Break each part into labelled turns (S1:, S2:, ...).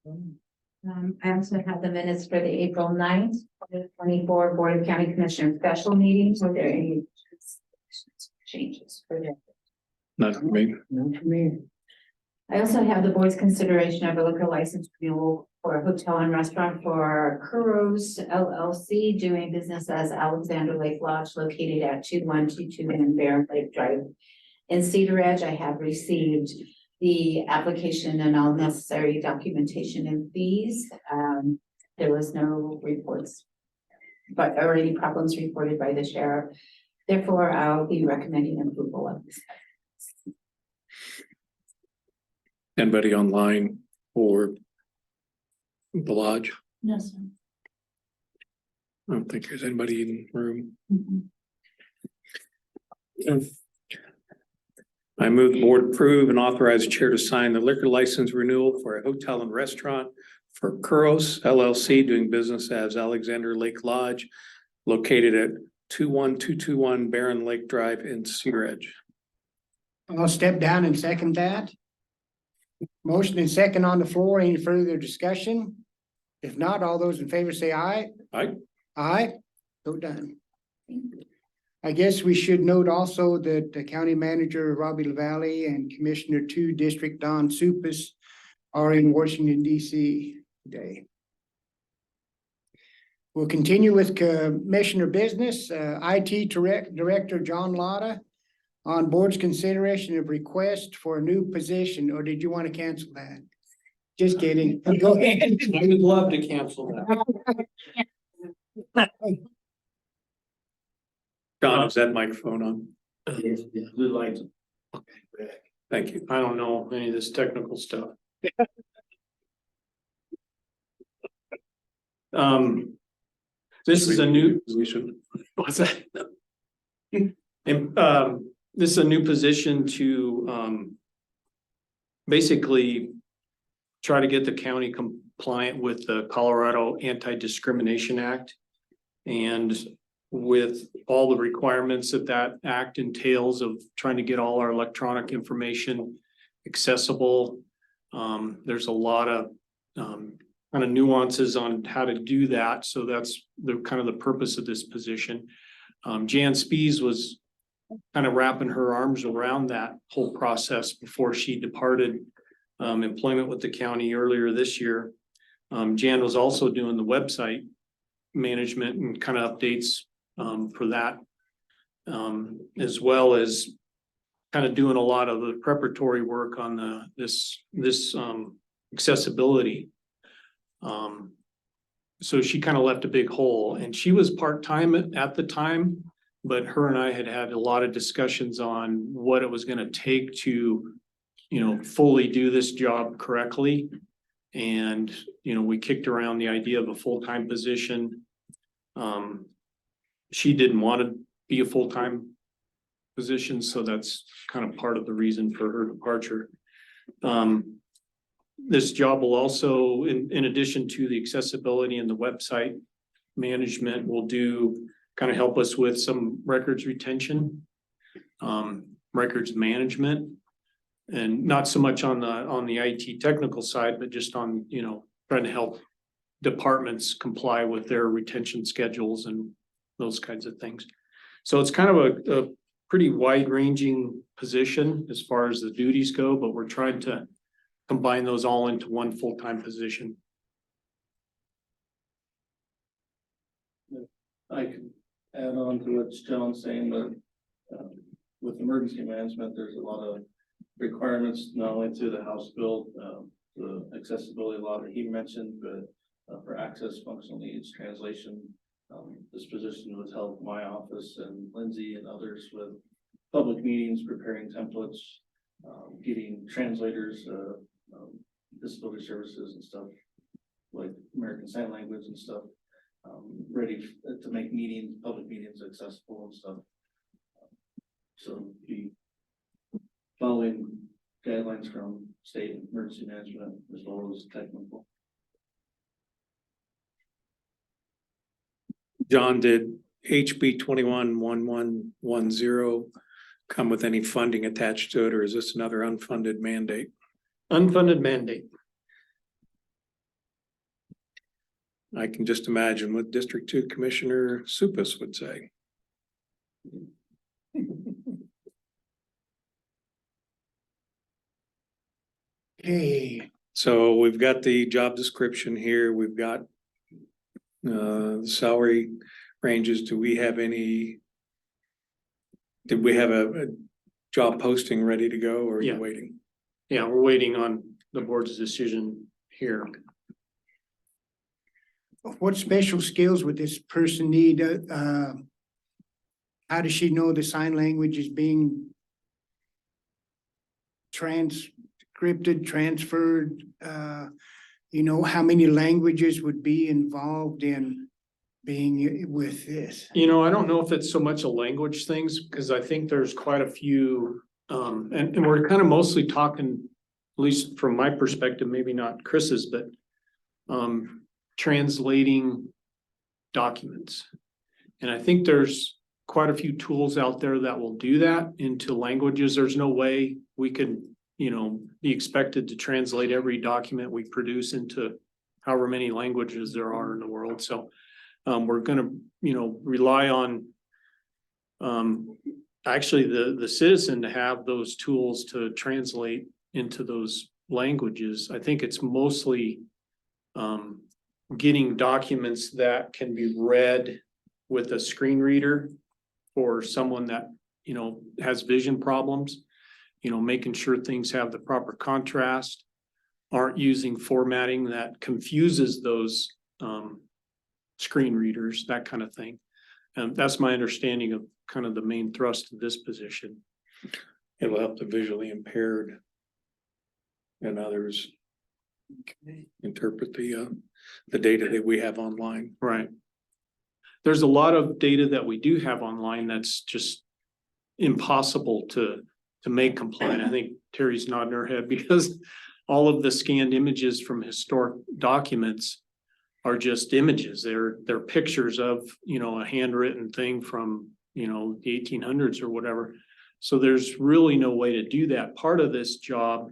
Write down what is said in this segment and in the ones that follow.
S1: I also have the minutes for the April 9th, 2024 Board of County Commissioners special meetings. Were there any changes for that?
S2: Not for me.
S3: Not for me.
S1: I also have the board's consideration of a liquor license renewal for a hotel and restaurant for Kuros LLC doing business as Alexander Lake Lodge located at 2122 Van Buren Lake Drive in Cedar Edge. I have received the application and all necessary documentation and fees. There was no reports, but or any problems reported by the sheriff. Therefore, I'll be recommending approval of this.
S2: Anybody online or the lodge?
S1: No, sir.
S2: I don't think there's anybody in the room. I move the board approve and authorize the chair to sign the liquor license renewal for a hotel and restaurant for Kuros LLC doing business as Alexander Lake Lodge located at 21221 Barren Lake Drive in Cedar Edge.
S3: I'll step down and second that. Motion and second on the floor. Any further discussion? If not, all those in favor say aye.
S2: Aye.
S3: Aye. So done. I guess we should note also that the county manager, Robbie LaValle, and Commissioner 2, District Don Supas are in Washington, D.C. today. We'll continue with commissioner business. IT Director John Lotta on board's consideration of request for a new position, or did you want to cancel that? Just kidding. Go ahead.
S2: I would love to cancel that. Don, is that microphone on?
S4: Blue lights. Okay.
S2: Thank you.
S4: I don't know any of this technical stuff. This is a new,
S2: We should.
S4: what's that? And, this is a new position to, basically try to get the county compliant with the Colorado Anti-Discrimination Act. And with all the requirements that that act entails of trying to get all our electronic information accessible. There's a lot of kind of nuances on how to do that. So that's the kind of the purpose of this position. Jan Spees was kind of wrapping her arms around that whole process before she departed employment with the county earlier this year. Jan was also doing the website management and kind of updates for that, as well as kind of doing a lot of the preparatory work on this accessibility. So she kind of left a big hole, and she was part-time at the time, but her and I had a lot of discussions on what it was going to take to, fully do this job correctly. And, we kicked around the idea of a full-time position. She didn't want to be a full-time position, so that's kind of part of the reason for her departure. This job will also, in addition to the accessibility and the website management, will kind of help us with some records retention, records management, and not so much on the IT technical side, but just on, trying to help departments comply with their retention schedules and those kinds of things. So it's kind of a pretty wide-ranging position as far as the duties go, but we're trying to combine those all into one full-time position.
S5: I can add on to what John's saying, that with emergency management, there's a lot of requirements, not only to the House bill, the accessibility law that he mentioned, but for access, functional needs, translation. This position was held in my office, and Lindsay and others with public meetings, preparing templates, getting translators, disability services and stuff, like American Sign Language and stuff, ready to make public meetings accessible and stuff. So be following guidelines from state emergency management as well as technical.
S2: John, did HB 211110 come with any funding attached to it, or is this another unfunded mandate?
S4: Unfunded mandate.
S2: I can just imagine what District Two Commissioner Supus would say.
S3: Okay,
S2: So we've got the job description here, we've got the salary ranges. Do we have any? Did we have a job posting ready to go, or are you
S4: Yeah.
S2: waiting?
S4: Yeah, we're waiting on the board's decision here.
S3: what special skills would this person need? How does she know the sign language is being transcripted, transferred? You know, how many languages would be involved in being with this?
S4: You know, I don't know if it's so much a language things, because I think there's quite a few, and we're kind of mostly talking, at least from my perspective, maybe not Chris's, but translating documents. And I think there's quite a few tools out there that will do that into languages. There's no way we could, you know, be expected to translate every document we produce into however many languages there are in the world. So we're gonna, you know, rely on actually the citizen to have those tools to translate into those languages. I think it's mostly getting documents that can be read with a screen reader for someone that, you know, has vision problems, you know, making sure things have the proper contrast, aren't using formatting that confuses those screen readers, that kind of thing. And that's my understanding of kind of the main thrust of this position.
S2: It'll help the visually impaired and others interpret the data that we have online.
S4: Right. There's a lot of data that we do have online that's just impossible to make compliant. I think Terry's nodding her head because all of the scanned images from historic documents are just images. They're pictures of, you know, a handwritten thing from, you know, the 1800s or whatever. So there's really no way to do that. Part of this job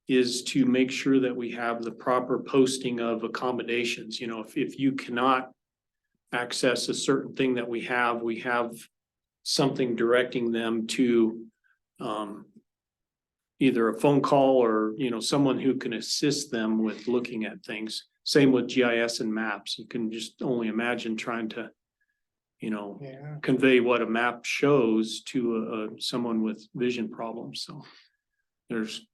S4: is to make sure that we have the proper posting of accommodations. You know, if you cannot access a certain thing that we have something directing them to either a phone call or, you know, someone who can assist them with looking at things. Same with GIS and maps. You can just only imagine trying to, you know,
S3: Yeah.
S4: convey what a map shows to someone with vision problems. So there's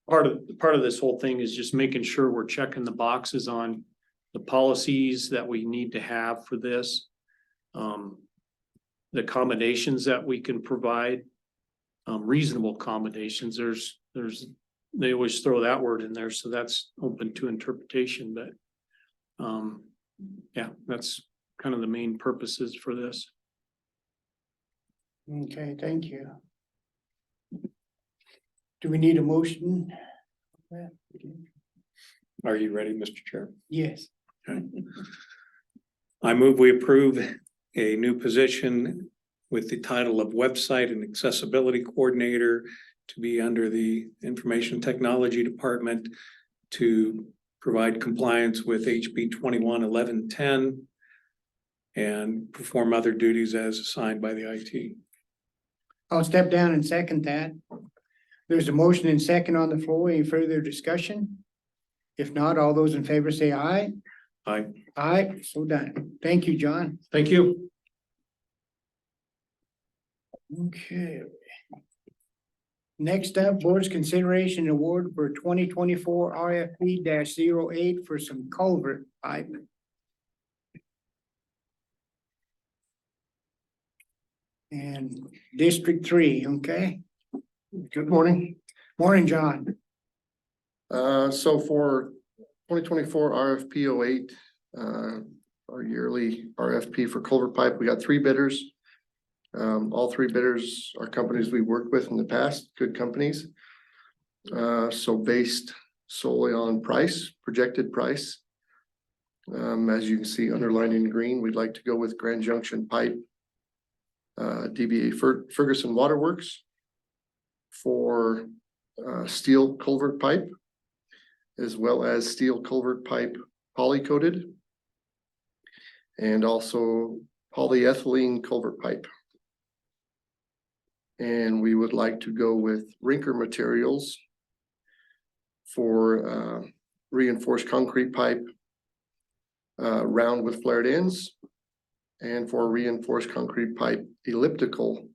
S4: part of this whole thing is just making sure we're checking the boxes on the policies that we need to have for this. The accommodations that we can provide, reasonable accommodations. They always throw that word in there, so that's open to interpretation, but yeah, that's kind of the main purposes for this.
S3: Okay, thank you. Do we need a motion?
S2: Are you ready, Mr. Chair?
S3: Yes.
S2: I move we approve a new position with the title of Website and Accessibility Coordinator to be under the Information Technology Department to provide compliance with HB 21-1110 and perform other duties as assigned by the IT.
S3: I'll step down and second that. There's a motion and second on the floor. Any further discussion? If not, all those in favor say aye.
S2: Aye.
S3: Aye, so done. Thank you, John.
S4: Thank you.
S3: Okay. Next up, board's consideration and award for 2024 RFP 08 for some culvert pipe. And District 3, okay?
S6: Good morning.
S3: Morning, John.
S6: So for 2024 RFP 08, our yearly RFP for culvert pipe, we got 3 bidders. All 3 bidders are companies we've worked with in the past, good companies. So based solely on price, projected price. As you can see underlined in green, we'd like to go with Grand Junction Pipe, DBA Ferguson Waterworks for steel culvert pipe, as well as steel culvert pipe poly coated and also polyethylene culvert pipe. And we would like to go with Rinker Materials for reinforced concrete pipe, round with flared ends, and for reinforced concrete pipe elliptical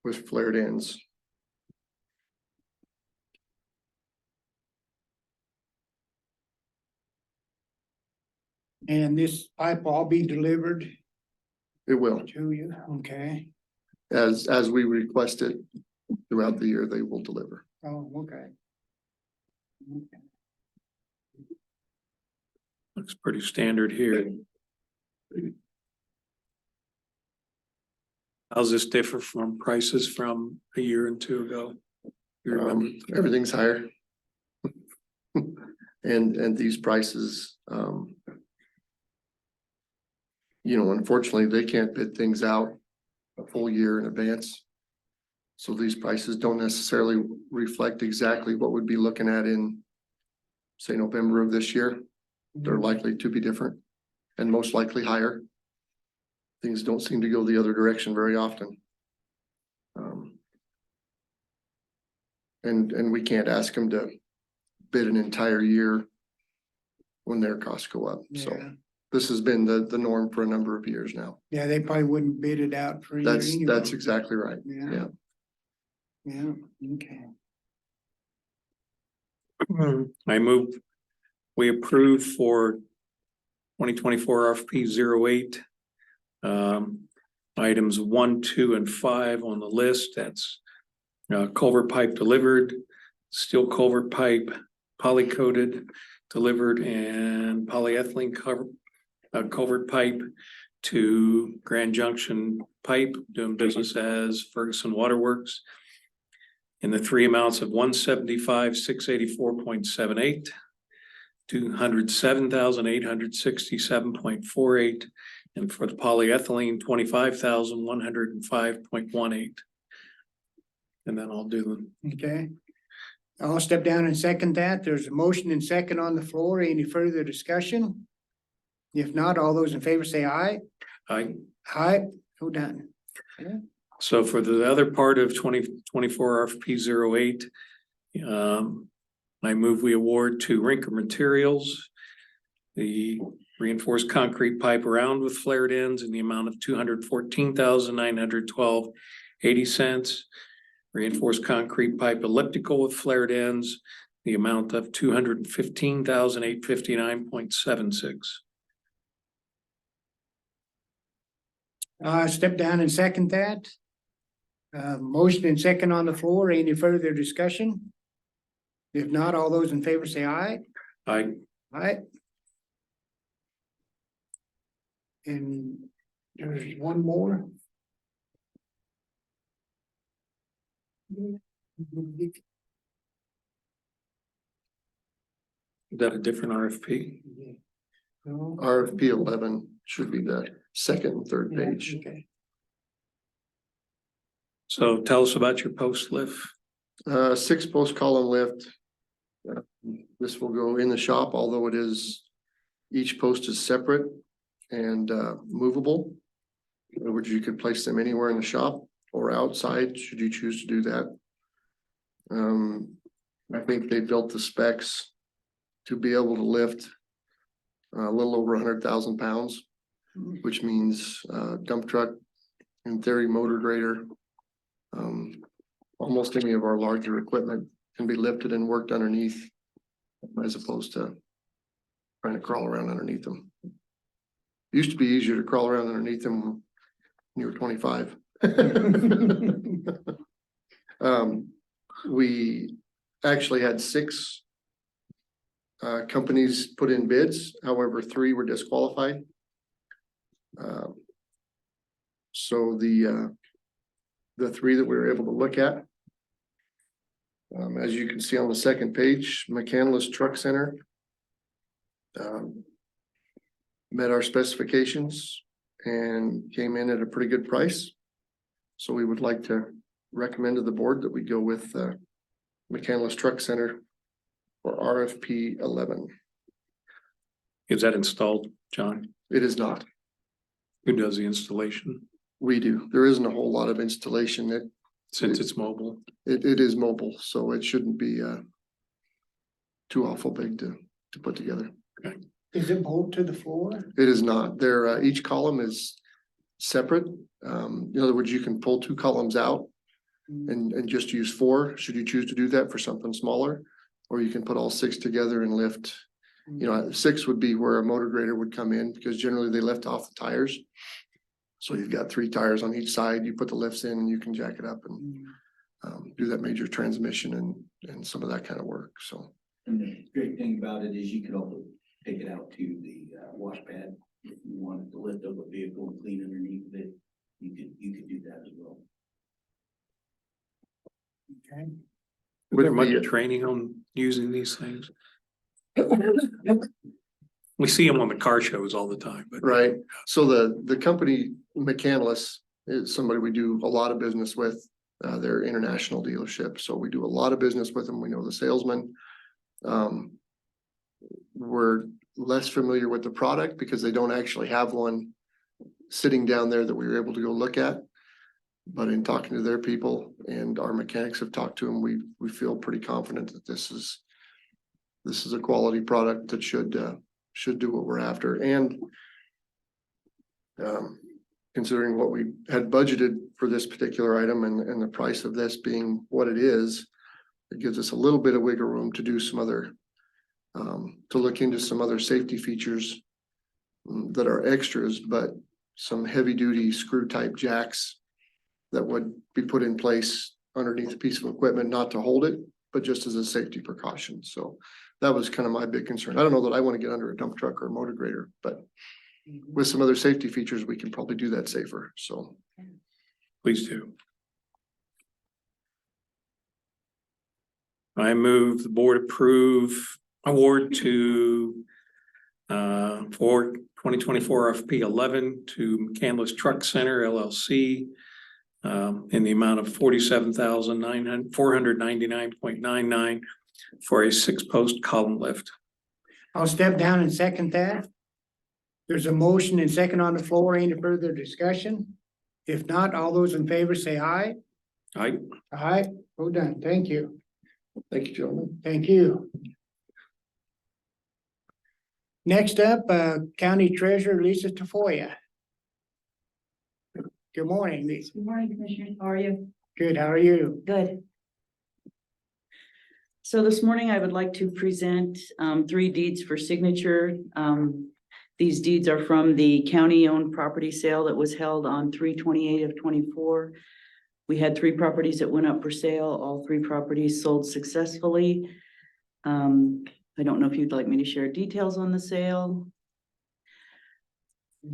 S6: with flared ends.
S3: And this pipe will all be delivered
S6: It will,
S3: to you, okay?
S6: as we request it throughout the year, they will deliver.
S3: Oh, okay. Okay.
S2: Looks pretty standard here. How's this differ from prices from a year and two ago? You remember?
S6: Everything's higher. And these prices, unfortunately, they can't bid things out a full year in advance. So these prices don't necessarily reflect exactly what we'd be looking at in, say, November of this year. They're likely to be different and most likely higher. Things don't seem to go the other direction very often. And we can't ask them to bid an entire year when their costs go up. So
S3: Yeah,
S6: this has been the norm for a number of years now.
S3: yeah, they probably wouldn't bid it out for a year
S6: That's
S3: anyway.
S6: exactly right.
S3: Yeah. Yeah, okay.
S2: I move, we approve for 2024 RFP 08. Items 1, 2, and 5 on the list. That's culvert pipe delivered, steel culvert pipe, poly coated delivered, and polyethylene culvert pipe to Grand Junction Pipe, doing business as Ferguson Waterworks, in the three amounts of $175,684.78, $207,867.48, and for the polyethylene, $25,105.18. And then I'll do them.
S3: Okay. I'll step down and second that. There's a motion and second on the floor. Any further discussion? If not, all those in favor say aye. Aye, so done.
S2: So for the other part of 2024 RFP 08, I move we award to Rinker Materials the reinforced concrete pipe around with flared ends in the amount of $214,912.80. Reinforced concrete pipe elliptical with flared ends, the amount of $215,859.76.
S3: Step down and second that. Motion and second on the floor. Any further discussion? If not, all those in favor say aye.
S2: I
S3: Aye. And there's one more.
S2: Is that a different RFP?
S3: No.
S6: RFP 11 should be the second and third page.
S3: Okay.
S2: So tell us about your post lift.
S6: 6-post column lift. This will go in the shop, although each post is separate and movable. In other words, you could place them anywhere in the shop or outside, should you choose to do that. I think they built the specs to be able to lift a little over 100,000 pounds, which means dump truck, in theory, motor grader. Almost any of our larger equipment can be lifted and worked underneath, as opposed to trying to crawl around underneath them. Used to be easier to crawl around underneath them when you were 25. We actually had 6 companies put in bids, however, 3 were disqualified. So the 3 that we were able to look at, as you can see on the second page, McCandless Truck Center met our specifications and came in at a pretty good price. So we would like to recommend to the board that we go with McCandless Truck Center for RFP 11.
S2: Is that installed, John?
S6: It is not.
S2: Who does the installation
S6: We do. There isn't a whole lot of installation.
S2: since it's mobile?
S6: It is mobile, so it shouldn't be too awful big to put together.
S3: Is it bolted to the floor?
S6: It is not. There, each column is separate. In other words, you can pull two columns out and just use four, should you choose to do that for something smaller. Or you can put all six together and lift. You know, six would be where a motor grader would come in, because generally they lift off the tires. So you've got three tires on each side, you put the lifts in and you can jack it up and do that major transmission and some of that kind of work, so.
S7: And the great thing about it is you could also take it out to the wash pad. If you wanted to lift up a vehicle and clean underneath of it, you could do that as well.
S3: Okay.
S2: Is there much
S6: With the-
S2: training on using these things? We see them on the car shows all the time, but.
S6: Right, so the company McCandless is somebody we do a lot of business with. They're international dealership, so we do a lot of business with them. We know the salesman. We're less familiar with the product because they don't actually have one sitting down there that we were able to go look at. But in talking to their people and our mechanics have talked to them, we feel pretty confident that this is a quality product that should do what we're after. And considering what we had budgeted for this particular item and the price of this being what it is, it gives us a little bit of wiggle room to do some other, to look into some other safety features that are extras, but some heavy duty screw type jacks that would be put in place underneath a piece of equipment, not to hold it, but just as a safety precaution. So that was kind of my big concern. I don't know that I want to get under a dump truck or a motor grader, but with some other safety features, we can probably do that safer, so.
S2: Please do. I move the board approve award to for 2024 RFP 11 to McCandless Truck Center LLC in the amount of $47,499.99 for a 6-post column lift.
S3: I'll step down and second that. There's a motion and second on the floor. Any further discussion? If not, all those in favor say aye.
S2: Aye.
S3: Aye, well done. Thank you.
S6: Thank you, gentlemen.
S3: Thank you. Next up, County Treasurer Lisa Tafoya. Good morning, Lisa.
S8: Good morning, Commissioners. How are you?
S3: Good, how are you?
S8: Good. So this morning I would like to present 3 deeds for signature. These deeds are from the county-owned property sale that was held on 3/28 of 24. We had 3 properties that went up for sale. All 3 properties sold successfully. I don't know if you'd like me to share details on the sale.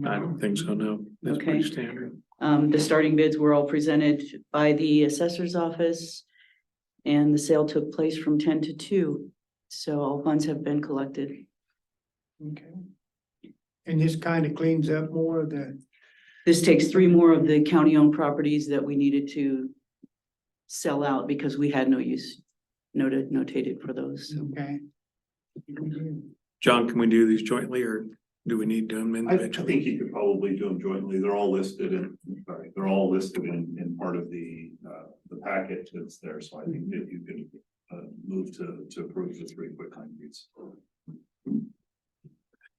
S2: I don't think so, no. That's pretty
S8: Okay.
S2: standard.
S8: The starting bids were all presented by the assessor's office. And the sale took place from 10 to 2. So all funds have been collected.
S3: Okay. And this kind of cleans up more of the,
S8: This takes 3 more of the county-owned properties that we needed to sell out because we had no use notated for those.
S3: okay.
S2: John, can we do these jointly or do we need to them
S9: I
S2: individually?
S9: think you could probably do them jointly. They're all listed in part of the packet that's there. So I think that you can move to approve the 3 quick claim deeds.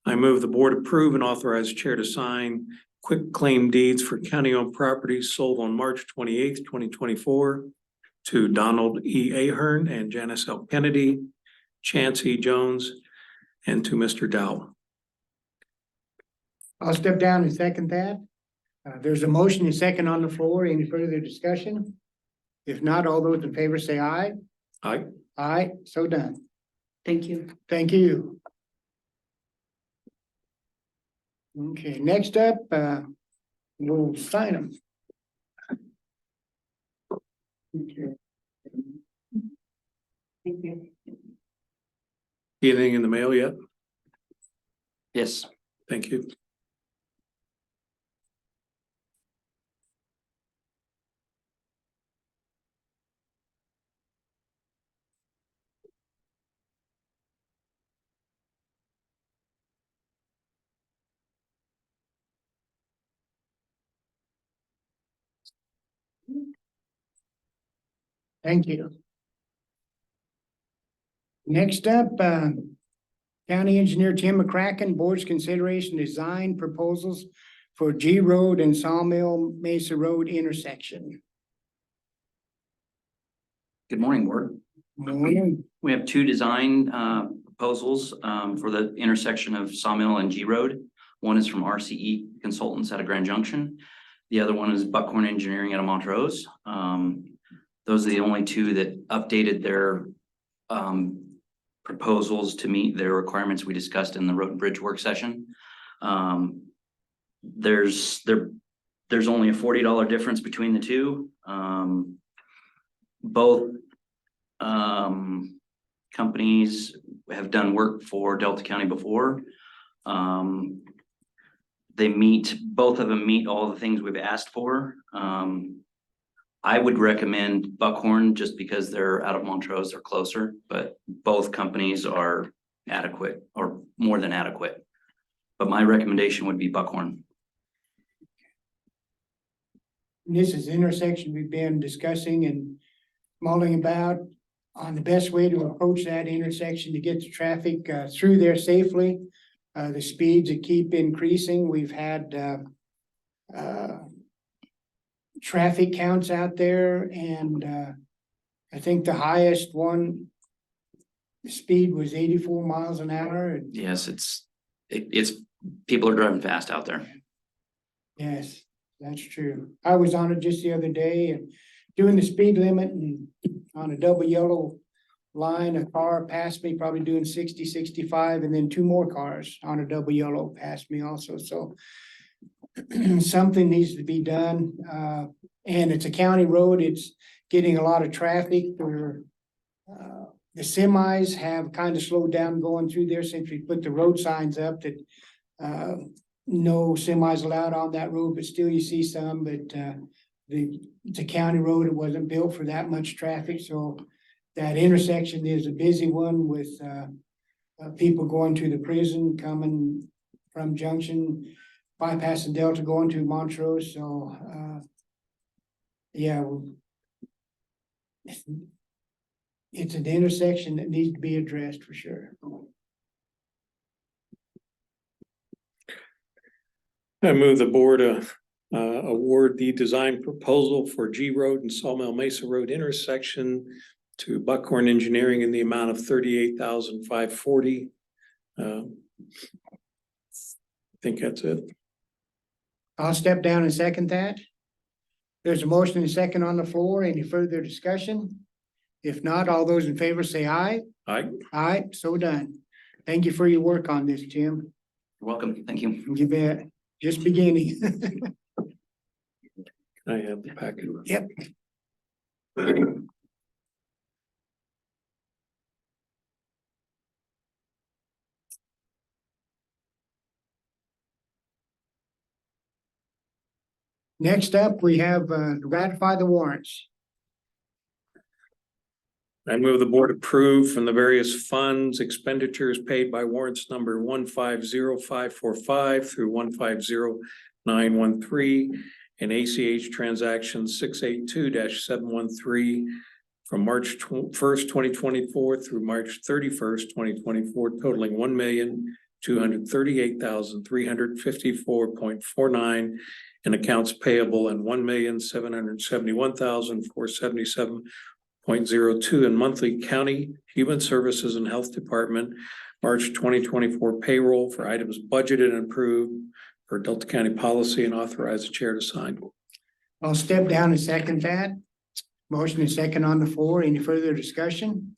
S2: I move the board approve and authorize chair to sign quick claim deeds for county-owned properties sold on March 28th, 2024 to Donald E. Ahern and Janice L. Kennedy, Chance E. Jones, and to Mr. Dow.
S3: I'll step down and second that. There's a motion and second on the floor. Any further discussion? If not, all those in favor say aye.
S2: Aye.
S3: Aye, so done.
S8: Thank you.
S3: Thank you. Okay, next up, we'll sign them. Okay.
S8: Thank you.
S2: Anything in the mail yet?
S4: Yes.
S2: Thank you.
S3: Thank you. Next up, County Engineer Tim McCracken, Board's consideration design proposals for G Road and Sawmill Mesa Road intersection.
S10: Good morning, Board.
S3: Morning.
S10: We have two design proposals for the intersection of Sawmill and G Road. One is from RCE Consultants out of Grand Junction. The other one is Buckhorn Engineering out of Montrose. Those are the only two that updated their proposals to meet their requirements we discussed in the road and bridge work session. There's only a $40 difference between the two. Both companies have done work for Delta County before. Both of them meet all the things we've asked for. I would recommend Buckhorn just because they're out of Montrose, they're closer, but both companies are adequate or more than adequate. But my recommendation would be Buckhorn.
S3: This is the intersection we've been discussing and mulling about on the best way to approach that intersection to get the traffic through there safely. The speeds that keep increasing. We've had traffic counts out there, and I think the highest one speed was 84 miles an hour.
S10: Yes, it's people are driving fast out there.
S3: Yes, that's true. I was on it just the other day and doing the speed limit, and on a double yellow line, a car passed me, probably doing 60, 65, and then two more cars on a double yellow passed me also. So something needs to be done. And it's a county road. It's getting a lot of traffic. The semis have kind of slowed down going through there since we put the road signs up that no semis allowed on that road, but still you see some. But it's a county road. It wasn't built for that much traffic. So that intersection is a busy one with people going to the prison, coming from Junction, bypassing Delta, going to Montrose. So yeah, it's an intersection that needs to be addressed for sure.
S2: I move the board award the design proposal for G Road and Sawmill Mesa Road intersection to Buckhorn Engineering in the amount of $38,540. I think that's it.
S3: I'll step down and second that. There's a motion and a second on the floor. Any further discussion? If not, all those in favor say aye.
S2: Aye.
S3: Aye, so done. Thank you for your work on this, Jim.
S10: You're welcome. Thank you.
S3: You bet. Just beginning.
S2: I have the packet.
S3: Yep. Next up, we have ratify the warrants.
S2: I move the board approve from the various funds expenditures paid by warrants number 150545 through 150913 and ACH transactions 682-713 from March 1st, 2024 through March 31st, 2024, totaling $1,238,354.49 in accounts payable and $1,771,477.02 in monthly county human services and health department March 2024 payroll for items budgeted and approved for Delta County policy, and authorize the chair to sign.
S3: I'll step down and second that. Motion is second on the floor. Any further discussion?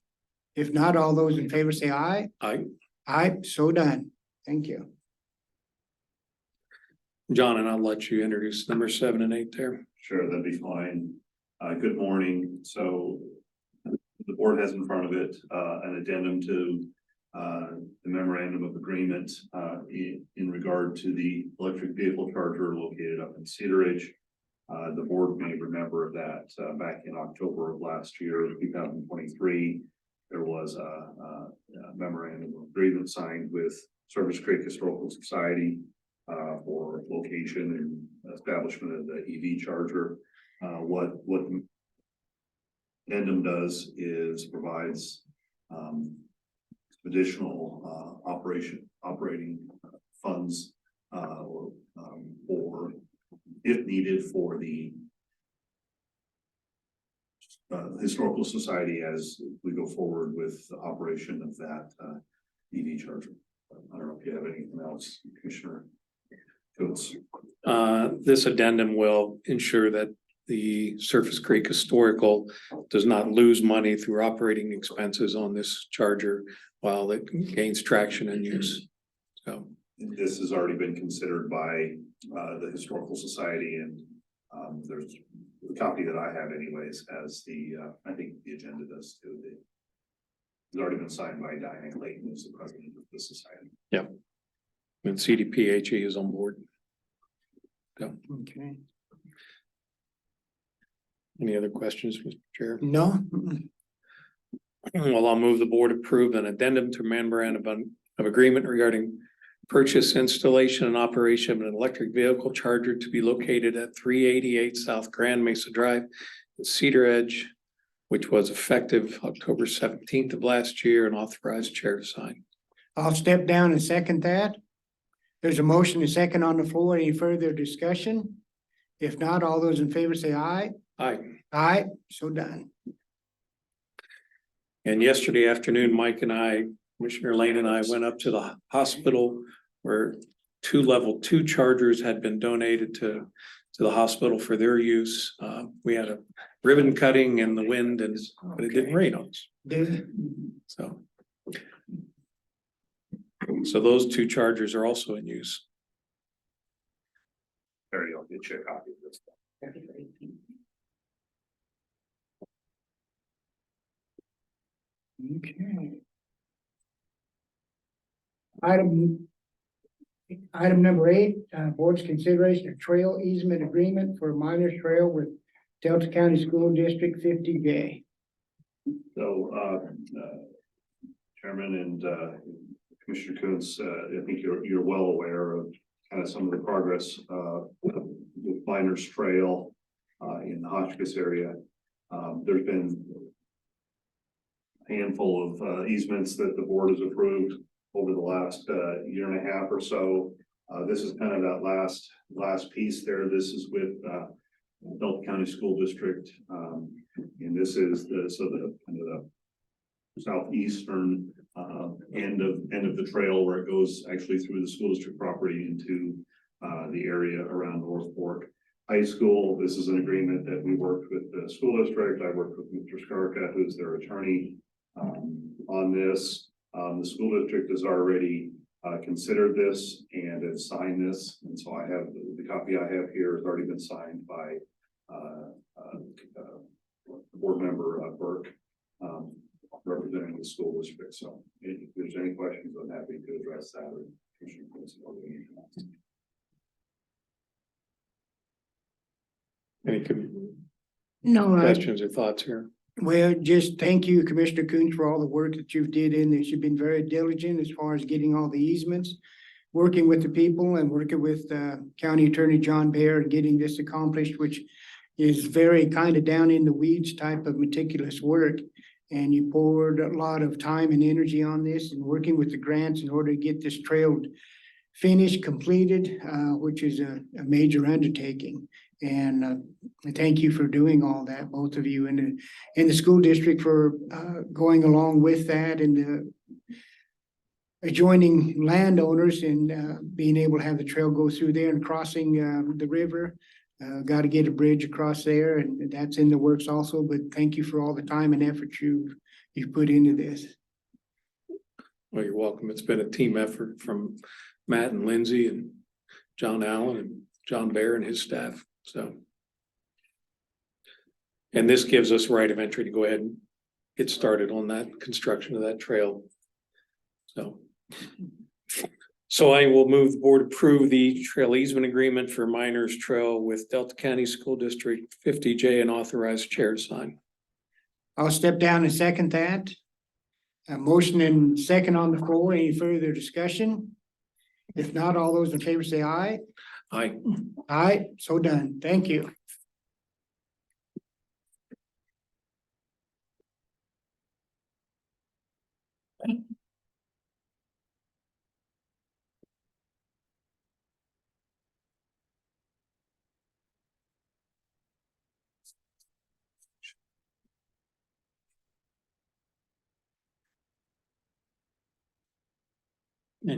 S3: If not, all those in favor say aye.
S2: Aye.
S3: Aye, so done. Thank you.
S2: John, and I'll let you introduce number 7 and 8 there.
S9: Sure, that'd be fine. Good morning. So the board has in front of it an addendum to the memorandum of agreement in regard to the electric vehicle charger located up in Cedar Ridge. The board may remember that back in October of last year, 2023, there was a memorandum of agreement signed with Service Creek Historical Society for location and establishment of the EV charger. what the addendum does is provides, additional, operating funds, or if needed for the Historical Society as we go forward with the operation of that EV charger. I don't know if you have anything else, Commissioner Coates.
S2: This addendum will ensure that the Surface Creek Historical does not lose money through operating expenses on this charger while it gains traction and use. So,
S9: This has already been considered by the Historical Society, and there's the copy that I have anyways has the, I think the agenda does too. It's already been signed by Diane Clayton, who's the president of the society.
S2: and CDPHE is on board.
S3: Okay.
S2: Any other questions, Mr. Chair?
S3: No?
S2: Well, I'll move the board approve an addendum to memorandum of agreement regarding purchase, installation, and operation of an electric vehicle charger to be located at 388 South Grand Mesa Drive, Cedar Edge, which was effective October 17th of last year, and authorized chair to sign.
S3: I'll step down and second that. There's a motion and second on the floor. Any further discussion? If not, all those in favor say aye.
S2: Aye.
S3: Aye, so done.
S2: And yesterday afternoon, Mike and I, Commissioner Lane and I went up to the hospital where 2 level 2 chargers had been donated to the hospital for their use. We had a ribbon cutting in the wind but it didn't rain on us. So those 2 chargers are also in use.
S9: Barry, I'll get you a copy of this.
S3: Okay. Item number 8, board's consideration of trail easement agreement for miners trail with Delta County School District 50J.
S9: So, Chairman and Commissioner Coons, I think you're well aware of kind of some of the progress with Miners Trail in the Hotchkiss area. There's been a handful of easements that the board has approved over the last year and a half or so. This is kind of that last piece there. This is with Delta County School District, and this is the kind of the southeastern end of the trail where it goes actually through the school district property into the area around North Fork High School. This is an agreement that we worked with the school district. I worked with Mr. Skarka, who's their attorney, on this. The school district has already considered this and has signed this, and so I have the copy I have here has already been signed by board member Burke, representing the school district. So if there's any questions, I'm happy to address that. Or
S2: Any
S3: No,
S2: questions or thoughts here?
S3: well, just thank you, Commissioner Coons, for all the work that you've did in this. You've been very diligent as far as getting all the easements, working with the people and working with County Attorney John Baer and getting this accomplished, which is very kind of down in the weeds type of meticulous work. And you poured a lot of time and energy on this and working with the grants in order to get this trail finished, completed, which is a major undertaking. And thank you for doing all that, both of you, and the school district for going along with that, and the adjoining landowners and being able to have the trail go through there and crossing the river. Got to get a bridge across there, and that's in the works also. But thank you for all the time and effort you put into this.
S2: Well, you're welcome. It's been a team effort from Matt and Lindsay and John Allen and John Baer and his staff. So, and this gives us right of entry to go ahead and get started on that construction of that trail. So I will move the board approve the trail easement agreement for Miners Trail with Delta County School District 50J and authorize chair to sign.
S3: I'll step down and second that. A motion and second on the floor. Any further discussion? If not, all those in favor say aye.
S2: Aye.
S3: Aye, so done. Thank you.
S2: And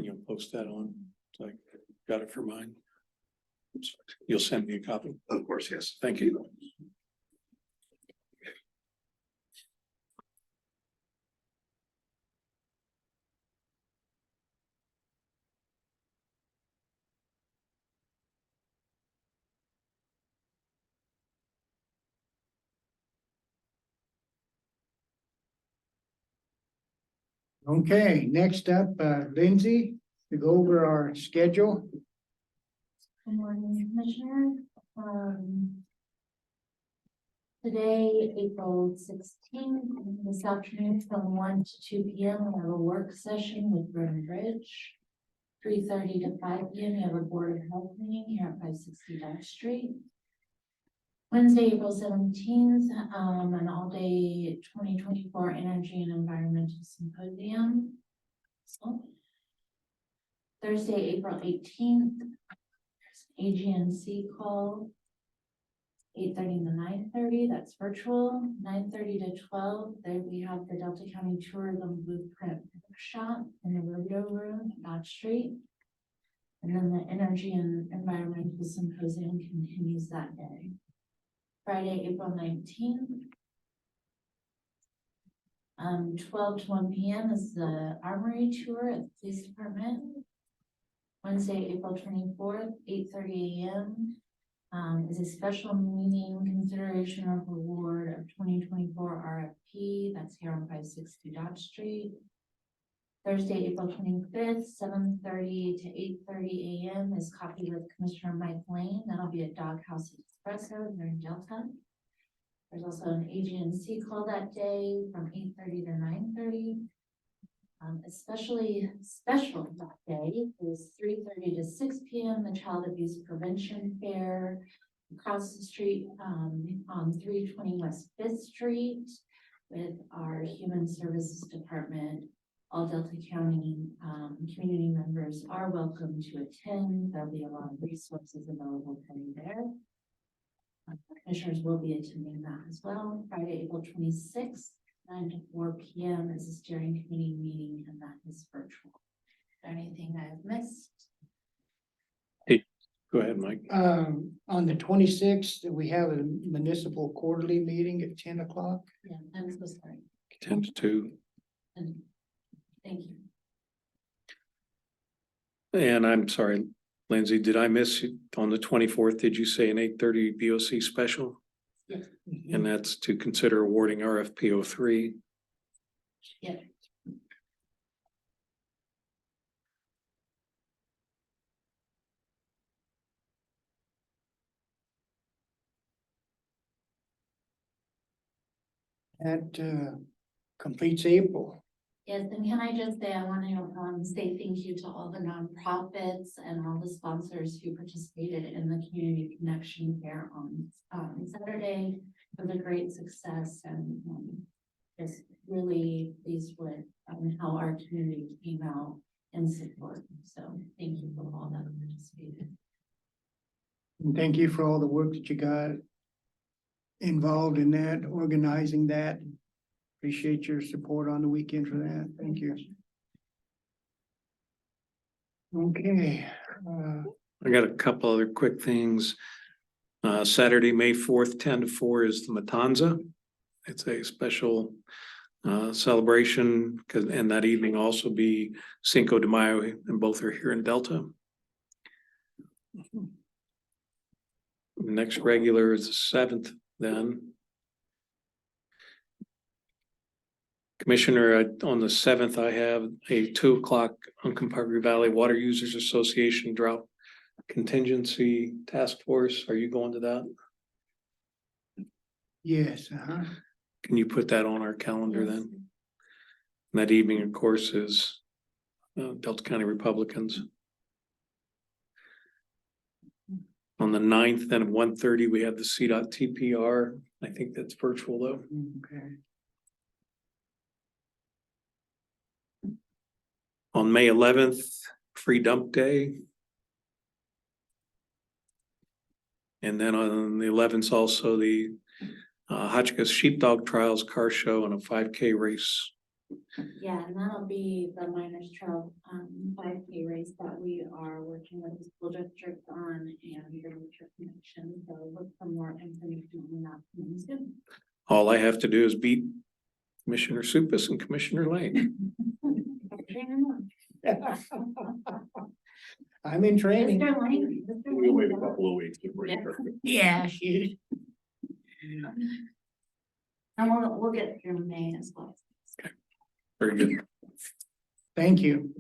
S2: you'll post that on, so I got it for mine. You'll send me a copy?
S9: Of course, yes.
S2: Thank you.
S3: Okay, next up, Lindsay, to go over our schedule.
S11: Good morning, Commissioner. Today, April 16th, this afternoon from 1 to 2 p.m. we have a work session with Vernon Bridge. 3:30 to 5 p.m. we have a Board of Health meeting here at 560 Dodge Street. Wednesday, April 17th, an all-day 2024 Energy and Environmental Symposium. So, Thursday, April 18th, AGNC call, 8:30 to 9:30, that's virtual. 9:30 to 12, there we have the Delta County Tourism Blueprint Workshop in the Rodeo Room, Dodge Street. And then the Energy and Environmental Symposium continues that day. Friday, April 19th. 12 to 1 p.m. is the Armory Tour at the Police Department. Wednesday, April 24th, 8:30 a.m. Is a special meeting consideration of award of 2024 RFP. That's here on 560 Dodge Street. Thursday, April 25th, 7:30 to 8:30 a.m. is coffee with Commissioner Mike Lane. That'll be at Doghouse Espresso here in Delta. There's also an AGNC call that day from 8:30 to 9:30. Especially special that day is 3:30 to 6 p.m. the Child Abuse Prevention Fair across the street on 320 West 5th Street with our Human Services Department. All Delta County community members are welcome to attend. There'll be a lot of resources available for you there. Commissioners will be attending that as well. Friday, April 26th. 9 to 4 p.m. is a steering committee meeting, and that is virtual. Is there anything I've missed?
S2: Go ahead, Mike.
S3: On the 26th, we have a municipal quarterly meeting at 10 o'clock.
S11: Yeah, I'm so sorry.
S2: 10 to 2.
S11: And thank you.
S2: And I'm sorry, Lindsay, did I miss you on the 24th? Did you say an 8:30 BOC special?
S11: Yes.
S2: And that's to consider awarding RFP 03.
S11: Yeah.
S3: That completes April.
S11: Yes, and can I just say, I want to say thank you to all the nonprofits and all the sponsors who participated in the Community Connection Fair on Saturday. It was a great success, and just really pleased with how our community came out in support. So thank you for all that participated.
S3: And thank you for all the work that you got involved in that, organizing that. Appreciate your support on the weekend for that. Thank you. Okay.
S2: I got a couple other quick things. Saturday, May 4th, 10 to 4 is the Matanza. It's a special celebration, and that evening also be Cinco de Mayo, and both are here in Delta. Next regular is the 7th then. Commissioner, on the 7th, I have a 2 o'clock Uncompahgre Valley Water Users Association Drought Contingency Task Force. Are you going to that?
S3: Yes.
S2: Can you put that on our calendar
S11: Yes.
S2: then? And that evening, of course, is Delta County Republicans. On the 9th, then at 1:30, we have the CDOT TPR. I think that's virtual though.
S3: Okay.
S2: On May 11th, free dump day. And then on the 11th, also the Hotchkiss Sheepdog Trials Car Show and a 5K race.
S11: Yeah, and that'll be the Miners Trail, 5K race that we are working with the school district on and the Wheelchair Connection. So look for more information on that coming soon.
S2: All I have to do is beat Commissioner Supus and Commissioner Lane.
S3: I'm in training.
S11: Mr. Lane.
S9: We'll wait a couple of weeks before you start.
S3: Yeah, shoot.
S11: And we'll get through May as well.
S2: Very good.
S3: Thank you.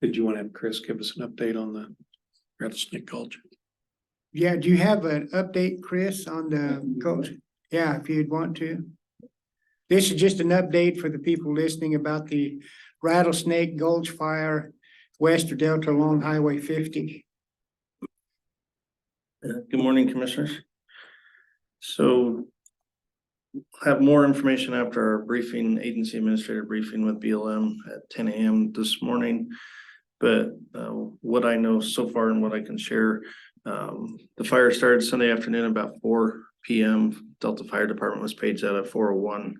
S2: Did you want to have Chris give us an update on the Rattlesnake Gulch?
S3: Yeah, do you have an update, Chris, on the coach? Yeah, if you'd want to. This is just an update for the people listening about the Rattlesnake Gulch fire west of Delta along Highway 50.
S5: Good morning, Commissioners. So have more information after our briefing, agency administrator briefing with BLM at 10 a.m. this morning. But what I know so far and what I can share, the fire started Sunday afternoon about 4 p.m. Delta Fire Department was paged out at 4:01.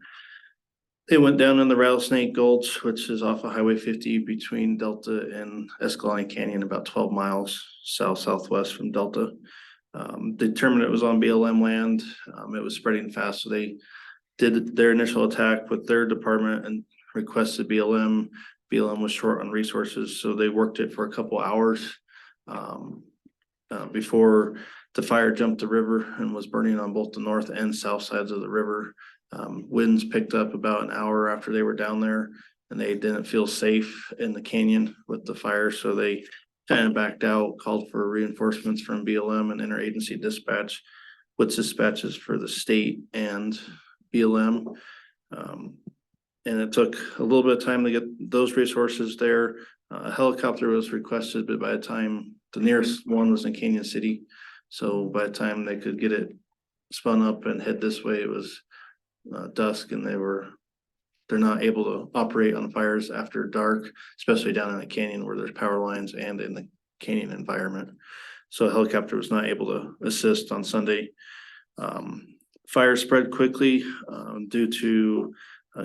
S5: It went down in the Rattlesnake Gulch, which is off of Highway 50 between Delta and Escalante Canyon, about 12 miles south-southwest from Delta. Determined it was on BLM land. It was spreading fast, so they did their initial attack with their department and requested BLM. BLM was short on resources, so they worked it for a couple hours before the fire jumped the river and was burning on both the north and south sides of the river. Winds picked up about an hour after they were down there, and they didn't feel safe in the canyon with the fire, so they kind of backed out, called for reinforcements from BLM and interagency dispatch, with dispatches for the state and BLM. And it took a little bit of time to get those resources there. A helicopter was requested, but by the time the nearest one was in Canyon City, so by the time they could get it spun up and head this way, it was dusk, and they're not able to operate on fires after dark, especially down in the canyon where there's power lines and in the canyon environment. So a helicopter was not able to assist on Sunday. Fire spread quickly due to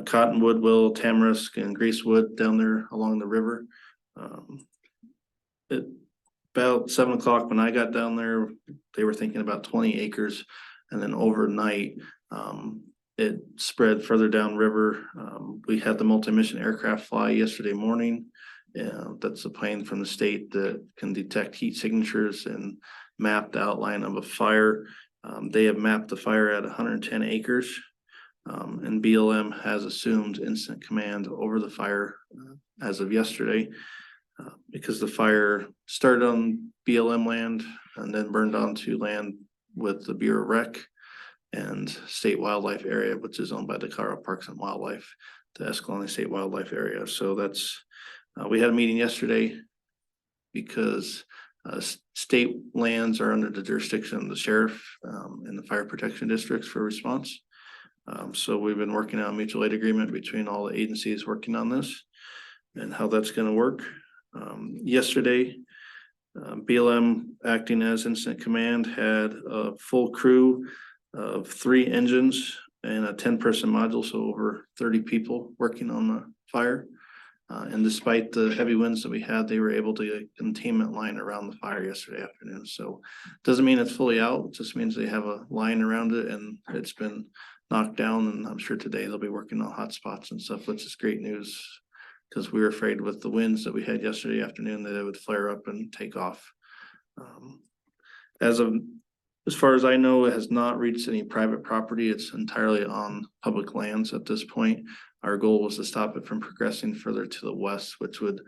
S5: cottonwood, willow, tamarisk, and greasewood down there along the river. About 7 o'clock when I got down there, they were thinking about 20 acres, and then overnight, it spread further downriver. We had the multi-mission aircraft fly yesterday morning. That's a plane from the state that can detect heat signatures and map the outline of a fire. They have mapped the fire at 110 acres. And BLM has assumed instant command over the fire as of yesterday. Because the fire started on BLM land and then burned onto land with the Bureau of Rec and State Wildlife Area, which is owned by the Colorado Parks and Wildlife, the Escalante State Wildlife Area. So that's, we had a meeting yesterday because state lands are under the jurisdiction of the sheriff and the fire protection districts for response. So we've been working on a mutual aid agreement between all the agencies working on this and how that's going to work. Yesterday, BLM acting as incident command had a full crew of 3 engines and a 10-person module, so over 30 people working on the fire. And despite the heavy winds that we had, they were able to get a containment line around the fire yesterday afternoon. So doesn't mean it's fully out, it just means they have a line around it and it's been knocked down. And I'm sure today they'll be working on hot spots and stuff, which is great news, because we were afraid with the winds that we had yesterday afternoon that it would flare up and take off. As far as I know, it has not reached any private property. It's entirely on public lands at this point. Our goal was to stop it from progressing further to the west, which would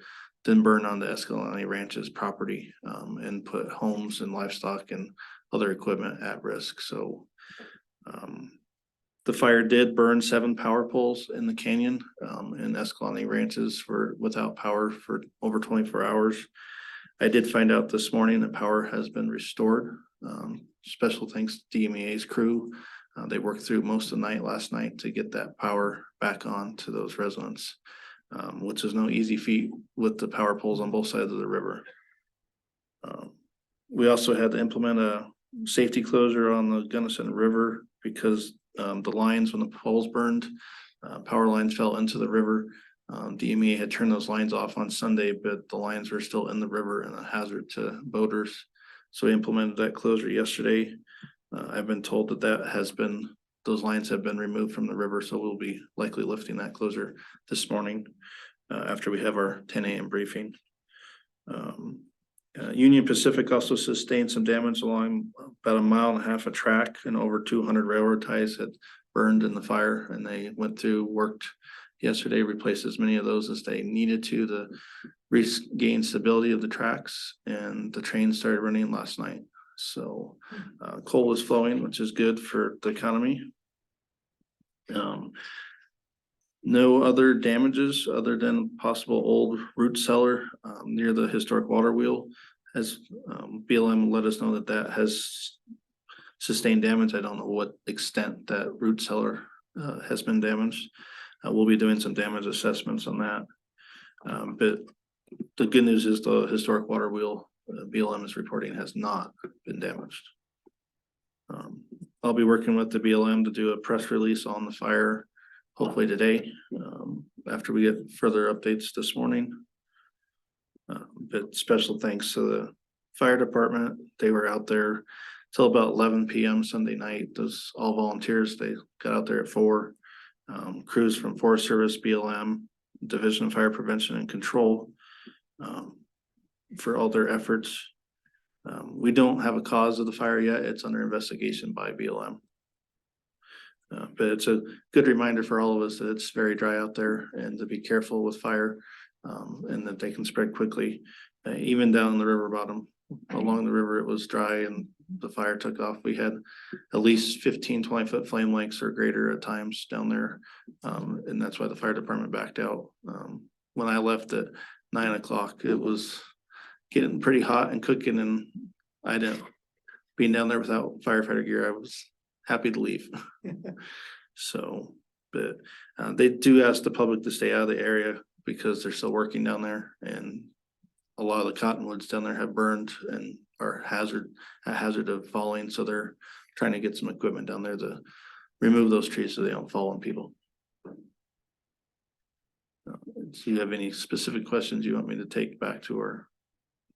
S5: then burn on the Escalante Ranch's property and put homes and livestock and other equipment at risk. So the fire did burn 7 power poles in the canyon in Escalante Ranches without power for over 24 hours. I did find out this morning that power has been restored. Special thanks to DMEA's crew. They worked through most of the night last night to get that power back on to those residents. which is no easy feat with the power poles on both sides of the river. We also had to implement a safety closure on the Gunnison River because the lines, when the poles burned, power lines fell into the river. DME had turned those lines off on Sunday, but the lines were still in the river and a hazard to boaters. So we implemented that closure yesterday. I've been told that those lines have been removed from the river, so we'll be likely lifting that closure this morning after we have our 10 a.m. briefing. Union Pacific also sustained some damage along about 1.5 miles of track, and over 200 railroad ties had burned in the fire, and they went through, worked yesterday, replaced as many of those as they needed to regain stability of the tracks, and the train started running last night. So coal is flowing, which is good for the economy. No other damages other than possible old root cellar near the historic water wheel. As BLM let us know that has sustained damage. I don't know what extent that root cellar has been damaged. We'll be doing some damage assessments on that. But the good news is the historic water wheel BLM is reporting has not been damaged. I'll be working with the BLM to do a press release on the fire, hopefully today, after we get further updates this morning. But special thanks to the fire department. They were out there till about 11 p.m. Sunday night. Those all volunteers. They got out there at 4. Crews from Forest Service, BLM, Division of Fire Prevention and Control, for all their efforts. We don't have a cause of the fire yet. It's under investigation by BLM. But it's a good reminder for all of us that it's very dry out there and to be careful with fire, and that they can spread quickly. Even down the river bottom, along the river, it was dry and the fire took off. We had at least 15-20 foot flame lengths or greater at times down there. And that's why the fire department backed out. When I left at 9 o'clock, it was getting pretty hot and cooking, and I didn't, being down there without firefighter gear, I was happy to leave. So, but they do ask the public to stay out of the area because they're still working down there, and a lot of the cottonwoods down there have burned and are a hazard of falling. So they're trying to get some equipment down there to remove those trees so they don't fall on people. Do you have any specific questions you want me to take back to our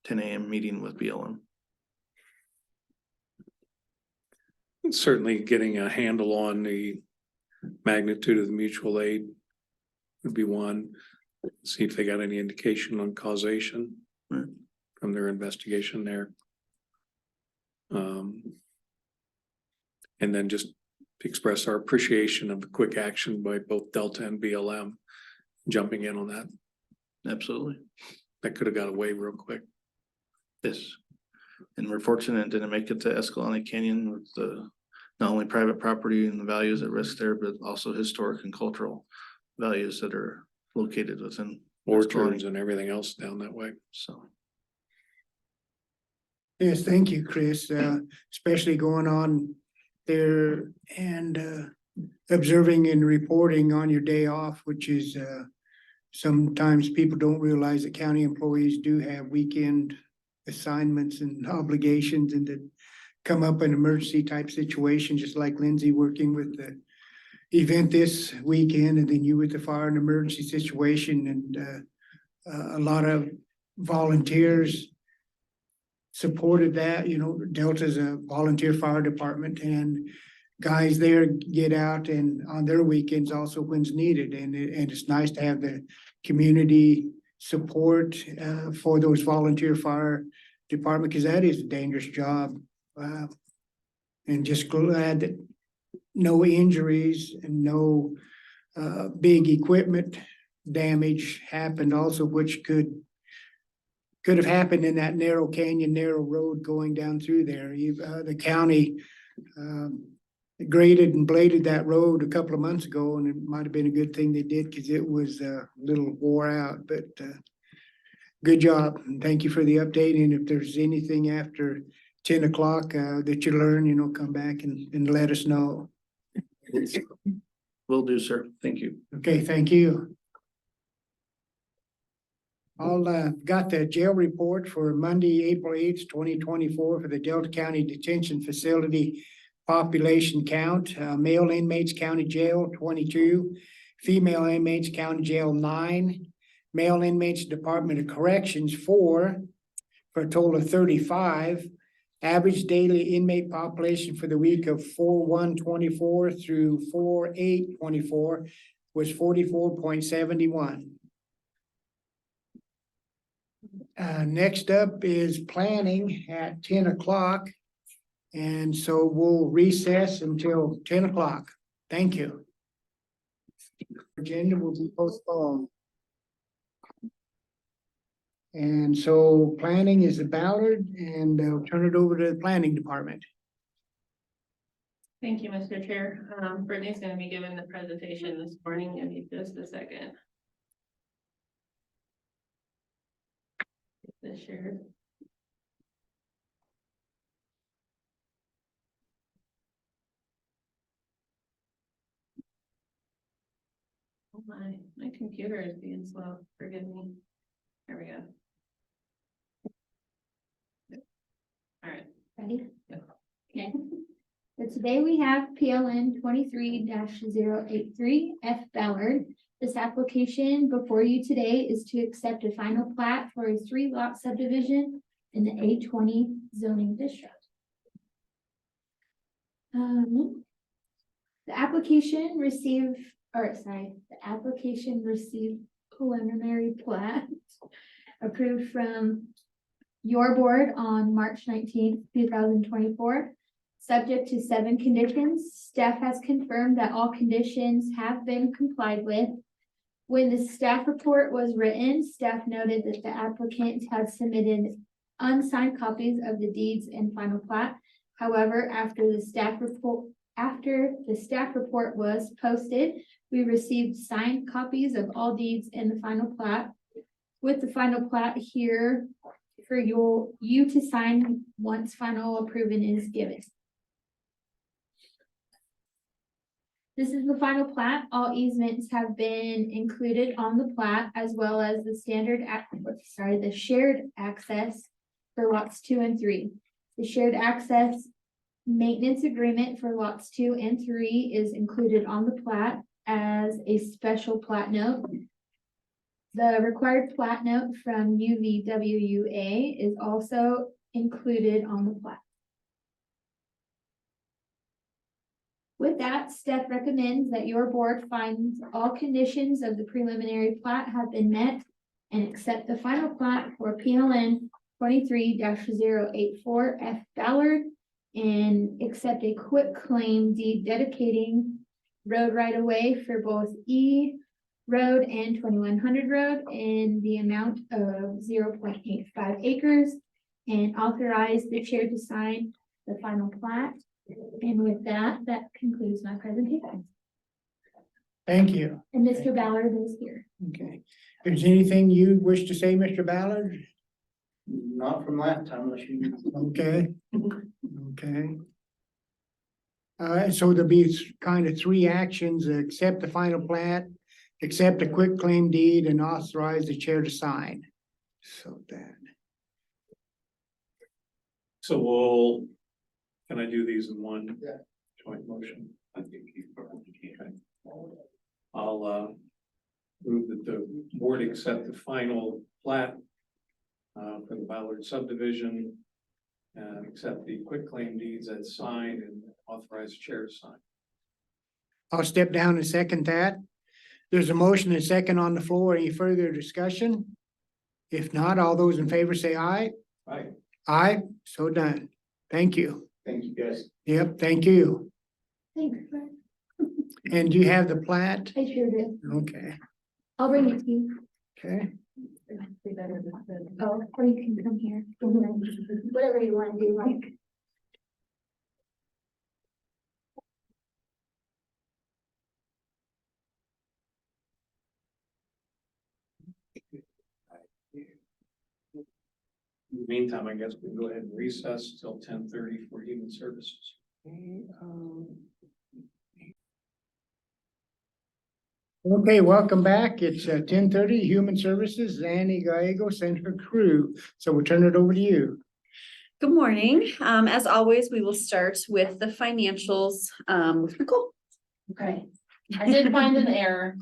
S5: 10 a.m. meeting with BLM?
S2: Certainly getting a handle on the magnitude of the mutual aid would be one. See if they got any indication on causation from their investigation there. And then just express our appreciation of the quick action by both Delta and BLM jumping in on that.
S5: Absolutely.
S2: That could have got away real quick.
S5: Yes. And we're fortunate it didn't make it to Escalante Canyon with the not only private property and the values at risk there, but also historic and cultural values that are located within
S2: Orchards and everything else down that way.
S5: So.
S3: Yes, thank you, Chris, especially going on there and observing and reporting on your day off, which is sometimes people don't realize that county employees do have weekend assignments and obligations, and that come up in emergency type situation, just like Lindsay working with the event this weekend, and then you with the fire and emergency situation, and a lot of volunteers supported that. You know, Delta's a volunteer fire department, and guys there get out and on their weekends also when's needed, and it's nice to have the community support for those volunteer fire department, because that is a dangerous job. And just glad that no injuries and no big equipment damage happened also, which could have happened in that narrow canyon, narrow road going down through there. The county graded and bladed that road a couple of months ago, and it might have been a good thing they did because it was a little wore out, but good job. And thank you for the update. And if there's anything after 10 o'clock that you learn, you know, come back and let us know.
S5: Will do, sir. Thank you.
S3: Okay, thank you. Got the jail report for Monday, April 8th, 2024 for the Delta County Detention Facility population count. Male inmates county jail 22, female inmates county jail 9, male inmates Department of Corrections 4, for a total of 35. Average daily inmate population for the week of 4/1/24 through 4/8/24 was 44.71. Next up is planning at 10 o'clock. And so we'll recess until 10 o'clock. Thank you. Agenda will be postponed. And so planning is the Ballard, and I'll turn it over to the planning department.
S12: Thank you, Mr. Chair. Brittany's gonna be giving the presentation this morning. Give me just a second. Get this shared. Oh my computer is being slow. Forgive me. There we go. All right.
S13: Ready?
S12: Yep.
S13: Okay. So today we have PLN 23-083 F Ballard. This application before you today is to accept a final plat for a 3-lot subdivision in the A20 zoning district. The application received preliminary plat approved from your board on March 19th, 2024. Subject to 7 conditions, staff has confirmed that all conditions have been complied with. When the staff report was written, staff noted that the applicant had submitted unsigned copies of the deeds and final plat. However, after the staff report was posted, we received signed copies of all deeds and the final plat. With the final plat here for you to sign once final approval is given. This is the final plat. All easements have been included on the plat as well as the the shared access for lots 2 and 3. The shared access maintenance agreement for lots 2 and 3 is included on the plat as a special plat note. The required plat note from UVWUA is also included on the plat. With that, staff recommends that your board finds all conditions of the preliminary plat have been met and accept the final plat for PLN 23-084 F Ballard and accept a quit claim deed dedicating road right of way for both E Road and 2100 Road in the amount of 0.85 acres and authorize the chair to sign the final plat. And with that, that concludes my presentation.
S3: Thank you.
S13: And Mr. Ballard is here.
S3: Okay. If there's anything you wish to say, Mr. Ballard?
S7: Not from last time, unless you.
S3: Okay. Okay. So there'll be kind of 3 actions: accept the final plat, accept a quick claim deed, and authorize the chair to sign. So that.
S2: So can I do these in one?
S3: Yeah.
S2: Joint motion? I think you probably can. I'll move that the board accept the final plat for the Ballard subdivision and accept the quitclaim deeds as signed and authorize the chair to sign.
S3: I'll step down and second that. There's a motion and second on the floor. Any further discussion? If not, all those in favor say aye.
S2: Aye.
S3: Aye, so done. Thank you.
S7: Thank you, guys.
S3: Yep, thank you.
S13: Thanks, Brett.
S3: And do you have the plat?
S13: I sure do.
S3: Okay,
S13: I'll bring it to you.
S3: okay.
S13: Oh, or you can come here. Whatever you want to do, Mike.
S2: In the meantime, I guess we can go ahead and recess till 10:30 for human services.
S3: Okay, Okay, welcome back. It's 10:30, Human Services, Zanny Gallegos and her crew. So we'll turn it over to you.
S14: Good morning. As always, we will start with the financials, with Nicole.
S12: Okay, I did find an error.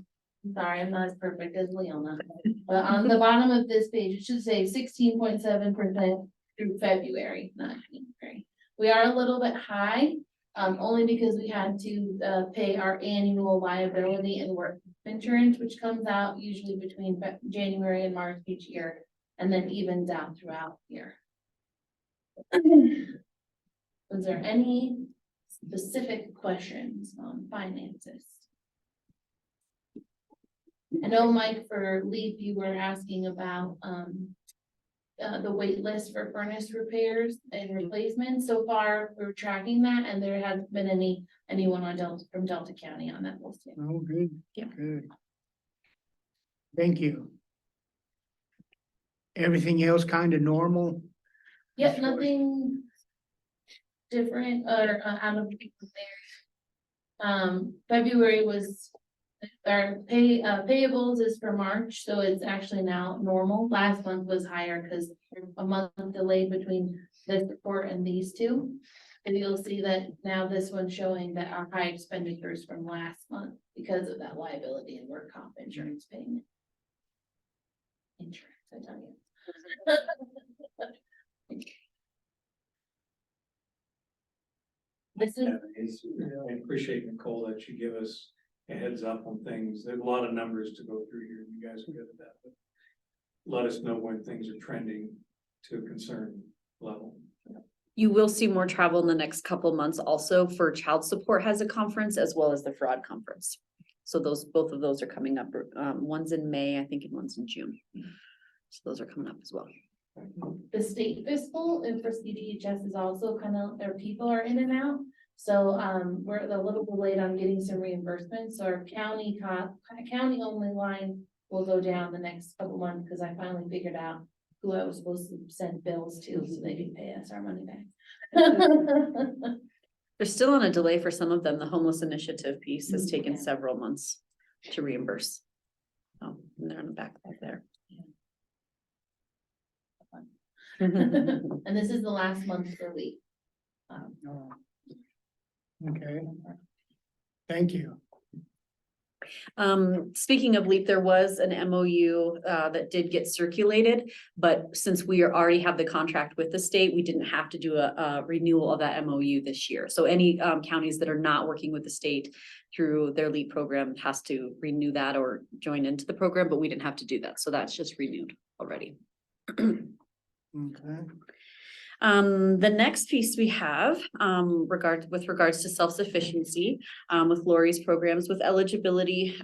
S12: Sorry, I'm not as perfect as Leona. But on the bottom of this page, it should say 16.7% through February, not January. We are a little bit high, only because we had to pay our annual liability and work insurance, which comes out usually between January and March each year, and then evens out throughout the year. Was there any specific questions on finances? I know, Mike, for LEAP, you were asking about the wait list for furnace repairs and replacements. So far, we're tracking that, and there hasn't been anyone on from Delta County on that list yet.
S3: Oh, good.
S14: Yeah.
S3: Good. Thank you. Everything else kind of normal?
S12: Yep, nothing different or out of there. February was our payables is for March, so it's actually now normal. Last month was higher because a month delayed between this report and these two. And you'll see that now this one's showing that our high expenditures from last month because of that liability and work comp insurance payment. Insurance, I tell you. This is,
S2: I appreciate, Nicole, that you give us a heads up on things. There's a lot of numbers to go through here. You guys are good at that. But let us know when things are trending to a concern level.
S14: You will see more travel in the next couple months also for child support has a conference as well as the fraud conference. So both of those are coming up. One's in May, I think, and one's in June. So those are coming up as well.
S12: the state fiscal and for CDHS is also kind of, their people are in and out. So, we're a little bit late on getting some reimbursements, so our county only line will go down the next couple months, because I finally figured out who I was supposed to send bills to, so they can pay us our money back.
S14: They're still on a delay for some of them. The homeless initiative piece has taken several months to reimburse. Oh, and they're on the back there.
S12: And this is the last month for LEAP.
S3: Okay. Thank you.
S14: Speaking of LEAP, there was an MOU that did get circulated, but since we already have the contract with the state, we didn't have to do a renewal of that MOU this year. So any counties that are not working with the state through their LEAP program has to renew that or join into the program, but we didn't have to do that. So that's just renewed already.
S3: Okay.
S14: The next piece we have, with regards to self-sufficiency, with Lori's programs with eligibility.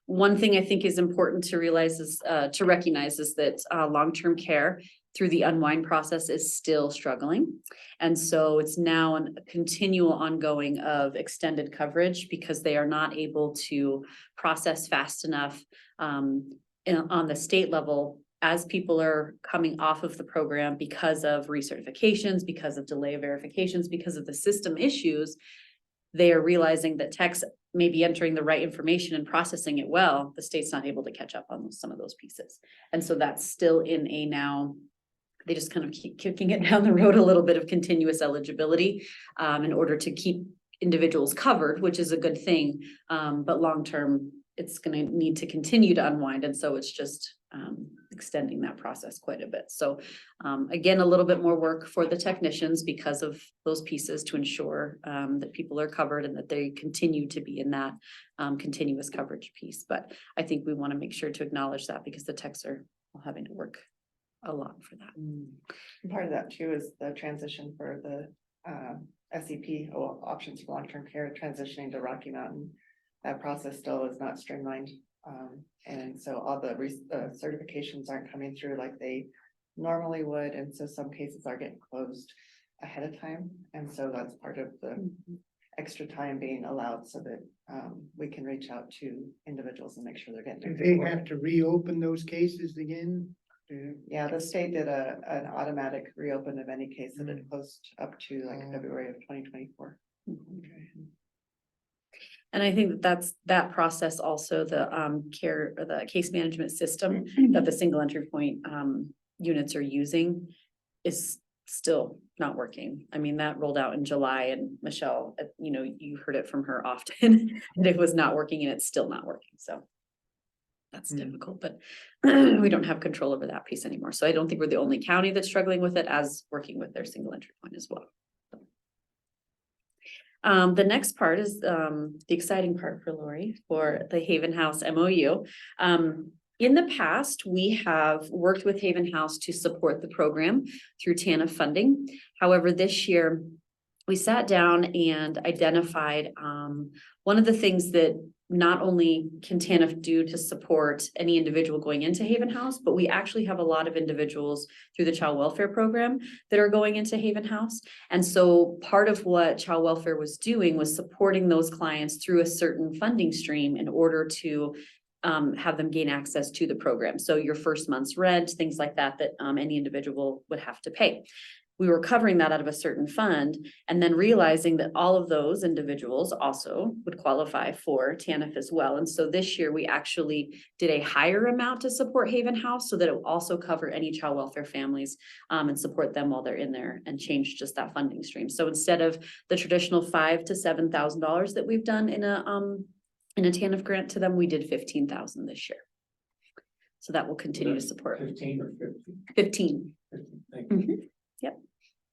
S14: One thing I think is important to realize is, to recognize is that, long-term care through the unwind process is still struggling. And so it's now a continual ongoing of extended coverage because they are not able to process fast enough, on the state level as people are coming off of the program because of recertifications, because of delay verifications, because of the system issues. They are realizing that techs may be entering the right information and processing it well. The state's not able to catch up on some of those pieces. And so that's still in a now, they just kind of keep kicking it down the road a little bit of continuous eligibility in order to keep individuals covered, which is a good thing. But long-term, it's going to need to continue to unwind. And so it's just extending that process quite a bit. So again, a little bit more work for the technicians because of those pieces to ensure that people are covered and that they continue to be in that continuous coverage piece. But I think we want to make sure to acknowledge that because the techs are having to work a lot for that.
S15: Part of that too is the transition for the SEP options for long-term care transitioning to Rocky Mountain. That process still is not streamlined. And so all the certifications aren't coming through like they normally would. And so some cases are getting closed ahead of time. And so that's part of the extra time being allowed so that we can reach out to individuals and make sure they're getting.
S3: Do they have to reopen those cases again?
S15: Yeah, the state did an automatic reopen of any case that had closed up to like February of 2024.
S14: And I think that process also, the care or the case management system that the single entry point units are using is still not working. I mean, that rolled out in July, and Michelle, you know, you heard it from her often that it was not working, and it's still not working, so. That's difficult, but we don't have control over that piece anymore. So I don't think we're the only county that's struggling with it, as working with their single entry point as well. The next part is the exciting part for Lori for the Haven House MOU. In the past, we have worked with Haven House to support the program through TANF funding. However, this year we sat down and identified one of the things that not only can TANF do to support any individual going into Haven House, but we actually have a lot of individuals through the child welfare program that are going into Haven House. And so part of what child welfare was doing was supporting those clients through a certain funding stream in order to have them gain access to the program. So your first month's rent, things like that, that any individual would have to pay. We were covering that out of a certain fund, and then realizing that all of those individuals also would qualify for TANF as well. And so this year we actually did a higher amount to support Haven House so that it will also cover any child welfare families and support them while they're in there, and change just that funding stream. So instead of the traditional $5,000 to $7,000 that we've done in a TANF grant to them, we did $15,000 this year. So that will continue to support.
S2: 15 or 50?
S14: 15.
S2: Thank you.
S14: Yep.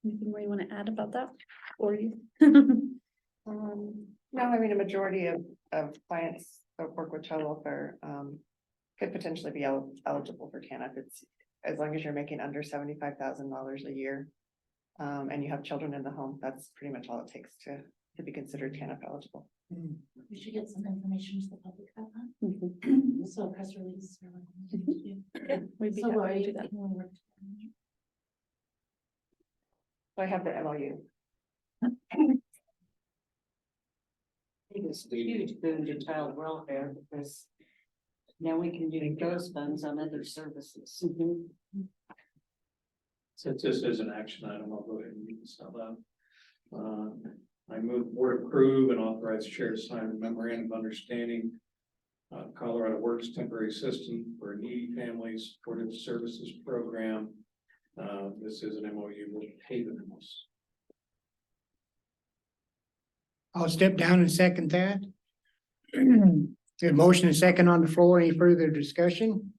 S14: Anything more you want to add about that? Or you?
S15: No, I mean, a majority of clients that work with child welfare could potentially be eligible for TANF. It's as long as you're making under $75,000 a year. And you have children in the home, that's pretty much all it takes to be considered TANF eligible.
S11: We should get some information to the public about that. So a press release.
S14: We'd be
S11: So
S14: happy to
S11: Lori,
S14: do that.
S11: can we work together?
S15: So I have the MOU.
S8: It's a huge boon to child welfare because now we can do those funds on other services.
S2: Since this is an action item, I'll go ahead and read this out loud. I move board approve and authorize chair to sign a memorandum of understanding. Colorado Works Temporary Assistance for Needy Families Supportive Services Program. This is an MOU with Haven House.
S3: I'll step down and second that. A motion and second on the floor. Any further discussion?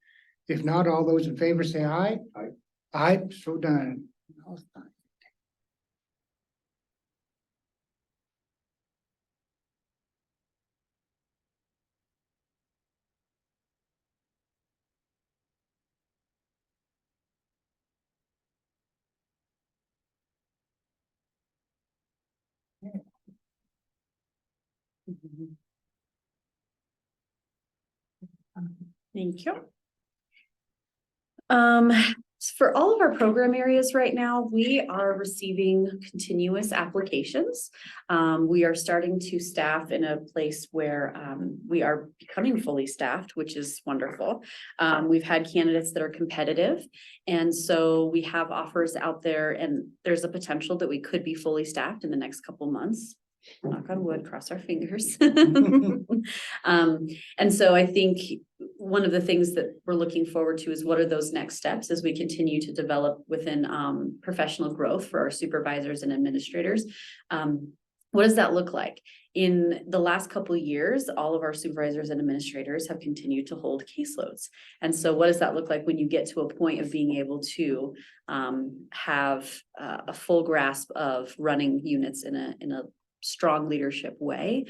S3: If not, all those in favor say aye.
S2: Aye.
S3: Aye, so done.
S14: Thank you. For all of our program areas right now, we are receiving continuous applications. We are starting to staff in a place where we are becoming fully staffed, which is wonderful. We've had candidates that are competitive, and so we have offers out there, and there's a potential that we could be fully staffed in the next couple months. Knock on wood, cross our fingers. And so I think one of the things that we're looking forward to is what are those next steps as we continue to develop within professional growth for our supervisors and administrators. What does that look like? In the last couple of years, all of our supervisors and administrators have continued to hold caseloads. And so what does that look like when you get to a point of being able to have a full grasp of running units in a strong leadership way,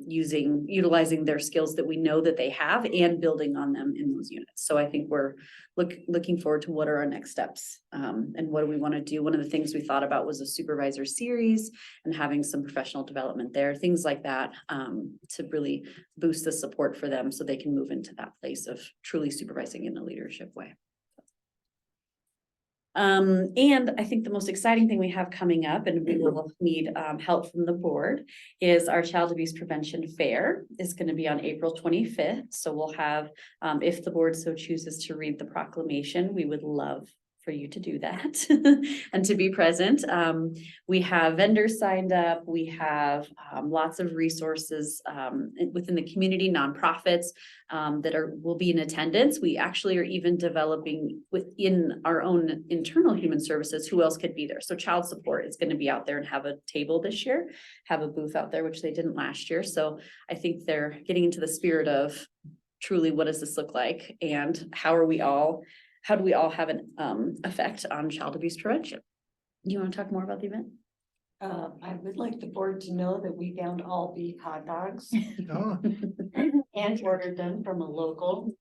S14: utilizing their skills that we know that they have and building on them in those units. So I think we're looking forward to what are our next steps and what do we want to do. One of the things we thought about was a supervisor series and having some professional development there, things like that, to really boost the support for them so they can move into that place of truly supervising in a leadership way. And I think the most exciting thing we have coming up, and we will need help from the board, is our Child Abuse Prevention Fair is going to be on April 25th. So we'll have, if the board so chooses to read the proclamation, we would love for you to do that and to be present. We have vendors signed up. We have lots of resources within the community, nonprofits that will be in attendance. We actually are even developing within our own internal human services, who else could be there. So child support is going to be out there and have a table this year, have a booth out there, which they didn't last year. So I think they're getting into the spirit of truly, what does this look like? And how do we all have an effect on child abuse prevention? You want to talk more about the event?
S8: I would like the board to know that we found all beef hot dogs
S3: Oh,
S8: and ordered them from a local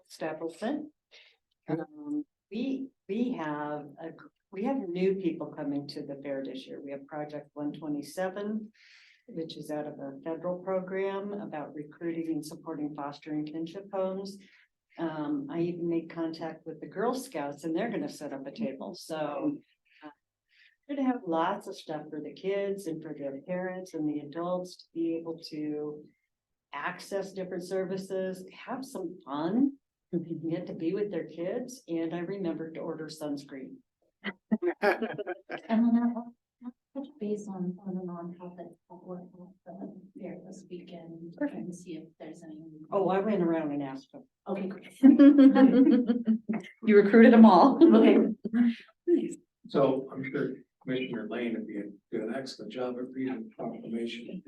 S8: establishment. We have new people coming to the fair this year. We have Project 127, which is out of a federal program about recruiting and supporting fostering kinship homes. I even made contact with the Girl Scouts and they're gonna set up a table, so. We're gonna have lots of stuff for the kids and for their parents and the adults to be able to access different services, have some fun, get to be with their kids, and I remembered to order sunscreen.
S11: And then I'll touch base on the nonprofit that work there this weekend. And see if there's any.
S8: Oh, I ran around and asked them.
S11: Okay, great.
S14: You recruited them all.
S11: Okay.
S14: Nice.
S2: So I'm sure Commissioner Lane would do an excellent job at reading proclamation.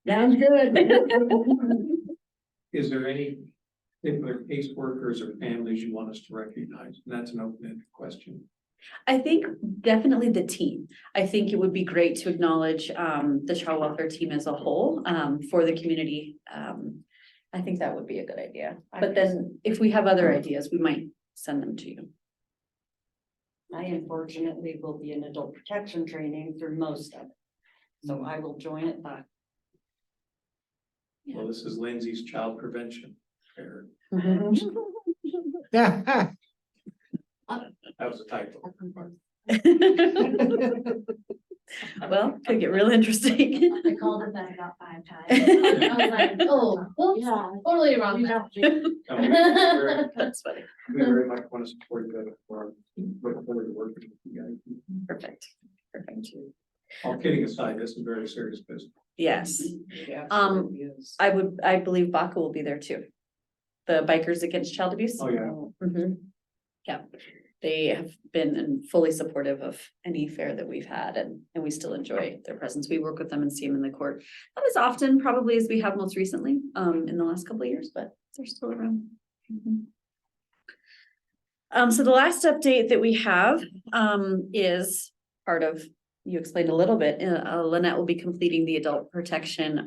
S3: sounds good.
S2: Is there any particular caseworkers or families you want us to recognize? And that's an open-ended question.
S14: I think definitely the team. I think it would be great to acknowledge the child welfare team as a whole for the community. I think that would be a good idea. But then if we have other ideas, we might send them to you.
S8: I unfortunately will be in adult protection training through most of it. So I will join it, but
S2: Well, this is Lindsay's child prevention fair.
S3: Yeah.
S2: That was a typo.
S14: Well, could get real interesting.
S11: I called it that about 5 times. I was like, oh, oops,
S12: Yeah, totally wrong.
S14: That's funny.
S2: We very much want to support you. Looking forward to working with you guys.
S14: Perfect. Perfect.
S2: All kidding aside, this is very serious business.
S14: Yes. I believe Baca will be there too. The Bikers Against Child Abuse.
S2: Oh, yeah.
S14: Mhm. Yeah, they have been fully supportive of any fair that we've had and we still enjoy their presence. We work with them and see them in the court. Not as often probably as we have most recently in the last couple of years, but they're still around. Mhm. So the last update that we have is part of, you explained a little bit, Lynette will be completing the adult protection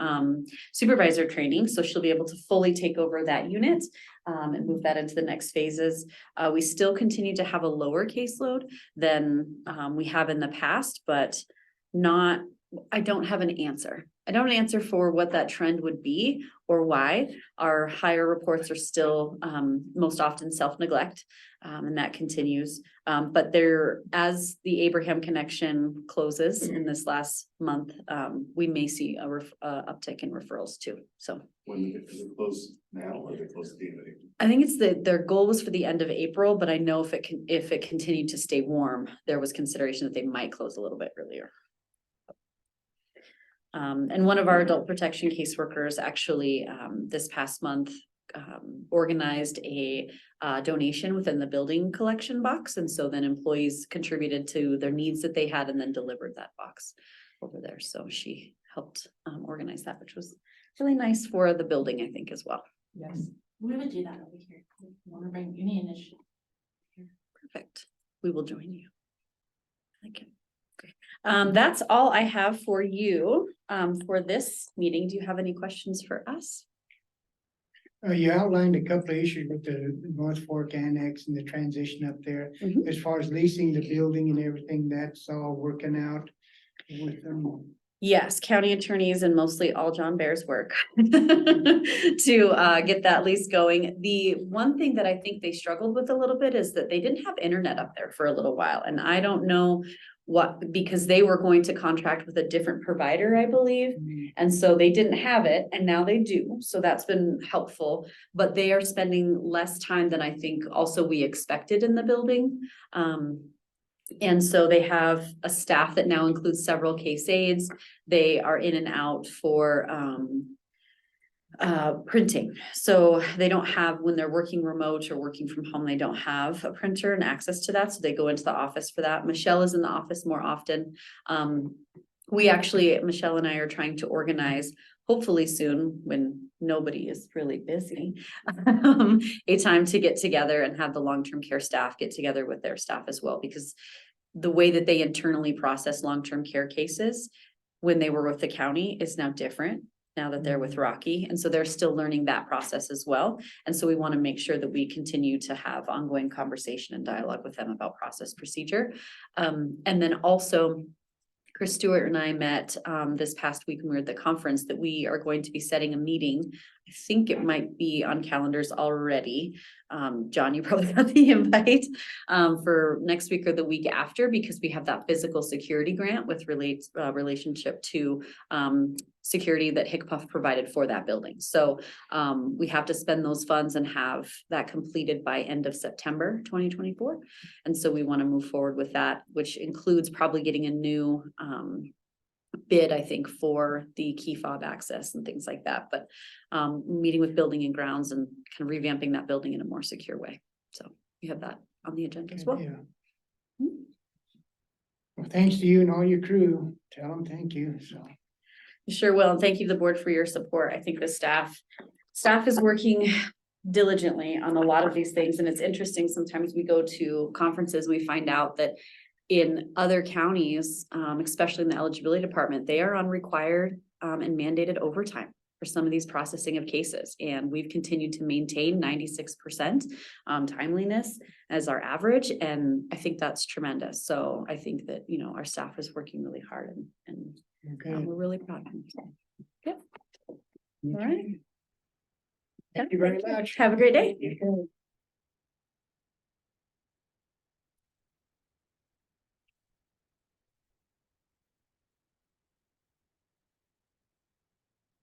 S14: supervisor training. So she'll be able to fully take over that unit and move that into the next phases. We still continue to have a lower caseload than we have in the past, but I don't have an answer. I don't have an answer for what that trend would be or why. Our higher reports are still most often self-neglect, and that continues. But as the Abraham connection closes in this last month, we may see a uptick in referrals too. So
S9: When is it close now or is it close to the end of April?
S14: I think it's their goal was for the end of April, but I know if it continued to stay warm, there was consideration that they might close a little bit earlier. And one of our adult protection caseworkers actually this past month organized a donation within the building collection box. And so then employees contributed to their needs that they had and then delivered that box over there. So she helped organize that, which was really nice for the building, I think, as well.
S8: yes.
S11: We would do that over here. We want to bring any initiative.
S14: Perfect. We will join you. Thank you. That's all I have for you for this meeting. Do you have any questions for us?
S3: You outlined a couple of issues with the North Fork Annex and the transition up there.
S14: Mhm.
S3: As far as leasing the building and everything, that's all working out with them.
S14: Yes, county attorneys and mostly all John Bear's work to get that lease going. The one thing that I think they struggled with a little bit is that they didn't have internet up there for a little while. And I don't know because they were going to contract with a different provider, I believe. And so they didn't have it and now they do. So that's been helpful, but they are spending less time than I think also we expected in the building. And so they have a staff that now includes several case aides. They are in and out for printing. So they don't have, when they're working remote or working from home, they don't have a printer and access to that. So they go into the office for that. Michelle is in the office more often. Michelle and I are trying to organize, hopefully soon, when nobody is really busy, a time to get together and have the long-term care staff get together with their staff as well, because the way that they internally process long-term care cases when they were with the county is now different now that they're with Rocky. And so they're still learning that process as well. And so we want to make sure that we continue to have ongoing conversation and dialogue with them about process procedure. And then also Chris Stewart and I met this past week when we were at the conference that we are going to be setting a meeting. I think it might be on calendars already. John, you probably got the invite for next week or the week after, because we have that physical security grant with relationship to security that HICPUF provided for that building. So we have to spend those funds and have that completed by end of September 2024. And so we want to move forward with that, which includes probably getting a new bid, I think, for the key fob access and things like that. But meeting with building and grounds and kind of revamping that building in a more secure way. So we have that on the agenda as well.
S3: Yeah. Well, thanks to you and all your crew. Tell them thank you. So.
S14: Sure will. And thank you, the board, for your support. I think the staff is working diligently on a lot of these things. And it's interesting. Sometimes we go to conferences, we find out that in other counties, especially in the eligibility department, they are on required and mandated overtime for some of these processing of cases. And we've continued to maintain 96% timeliness as our average. And I think that's tremendous. So I think that, our staff is working really hard and we're really proud of them. So, yep. All right.
S3: Thank you very much.
S14: Have a great day.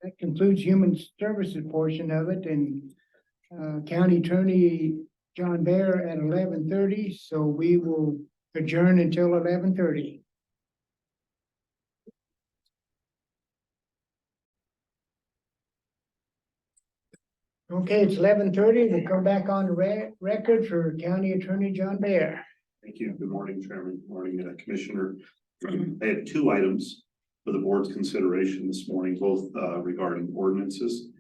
S3: That concludes human services portion of it, and County Attorney John Bear at 11:30, so we will adjourn until 11:30. Okay, it's 11:30. We'll come back on the record for County Attorney John Bear.
S9: Thank you. Good morning, Chairman. Good morning, Commissioner. I have two items for the board's consideration this morning, both regarding ordinances.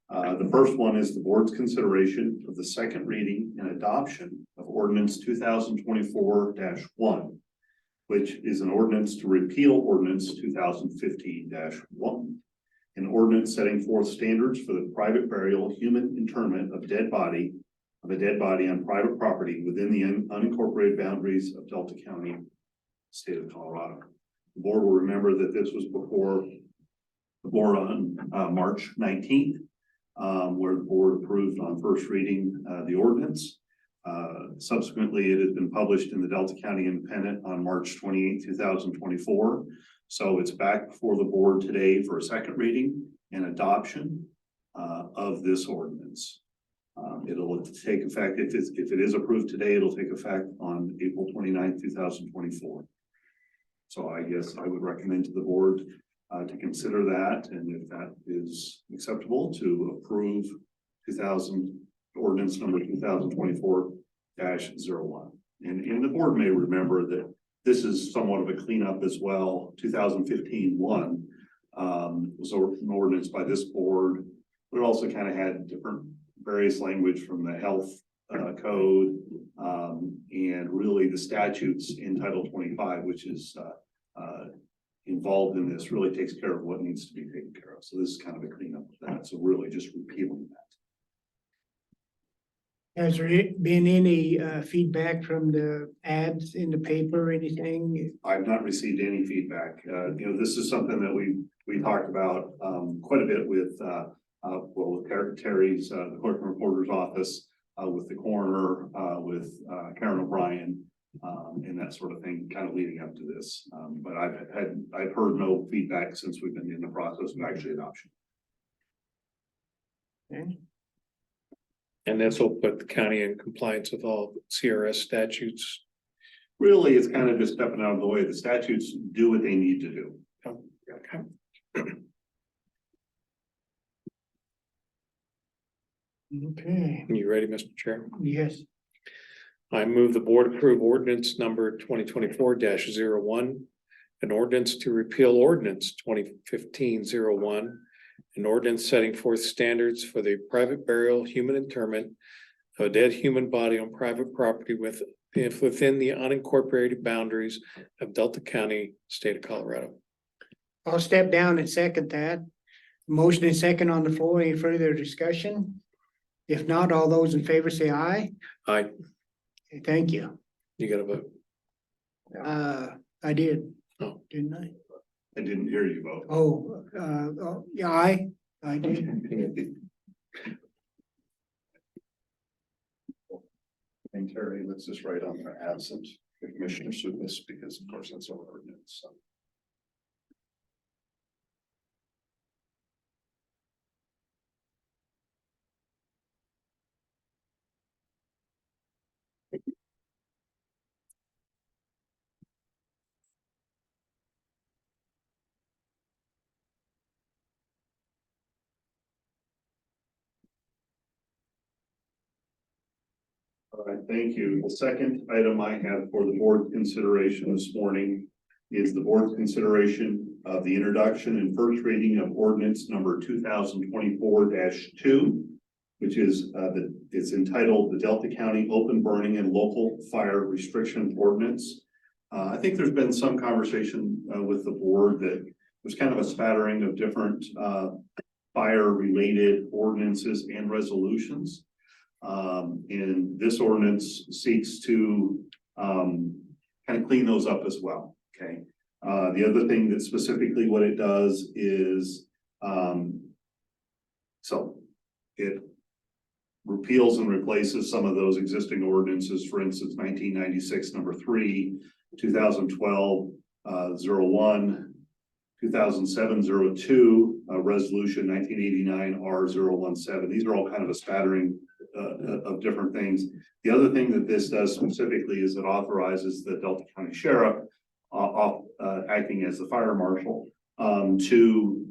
S9: The first one is the board's consideration of the second reading and adoption of ordinance 2024-1, which is an ordinance to repeal ordinance 2015-1. An ordinance setting forth standards for the private burial, human interment of a dead body on private property within the unincorporated boundaries of Delta County, state of Colorado. The board will remember that this was before the board on March 19th, where the board approved on first reading the ordinance. Subsequently, it has been published in the Delta County Independent on March 28, 2024. So it's back before the board today for a second reading and adoption of this ordinance. It'll take effect, if it is approved today, it'll take effect on April 29th, 2024. So I guess I would recommend to the board to consider that, and if that is acceptable, to approve ordinance number 2024-01. And the board may remember that this is somewhat of a cleanup as well. 2015-1 was an ordinance by this board, but it also kind of had different various language from the health code and really the statutes in Title 25, which is involved in this, really takes care of what needs to be taken care of. So this is kind of a cleanup of that. So really just repealing that.
S3: Has there been any feedback from the ads in the paper or anything?
S9: I've not received any feedback. This is something that we talked about quite a bit with Terry's, the clerk and reporter's office, with the coroner, with Karen O'Brien. and that sort of thing, kind of leading up to this. But I've heard no feedback since we've been in the process of actually adoption.
S2: And this will put the county in compliance with all CRS statutes.
S9: Really, it's kind of just stepping out of the way. The statutes do what they need to do.
S3: Okay,
S2: You ready, Mr. Chair?
S3: yes,
S2: I move the board approve ordinance number 2024-01. An ordinance to repeal ordinance 2015-01. An ordinance setting forth standards for the private burial, human interment of a dead human body on private property within the unincorporated boundaries of Delta County, state of Colorado.
S3: I'll step down and second that. Motion and second on the floor. Any further discussion? If not, all those in favor say aye.
S2: Aye,
S3: Okay, thank you.
S2: you gotta vote.
S3: I did.
S2: Oh.
S3: Didn't I?
S9: I didn't hear you vote.
S3: Yeah, I did.
S9: And Terry, let's just write on there absent Commissioner Supas, because of course that's our ordinance. So. All right, thank you. The second item I have for the board's consideration this morning is the board's consideration of the introduction and first reading of ordinance number 2024-2, which is it's entitled the Delta County Open Burning and Local Fire Restriction Ordinance. I think there's been some conversation with the board that there's kind of a spattering of different fire-related ordinances and resolutions. And this ordinance seeks to kind of clean those up as well, okay? The other thing that specifically what it does is, so it repeals and replaces some of those existing ordinances, for instance, 1996, number 3, 2012, 01, 2007, 02, resolution 1989 R017. These are all kind of a spattering of different things. The other thing that this does specifically is it authorizes the Delta County Sheriff acting as the fire marshal to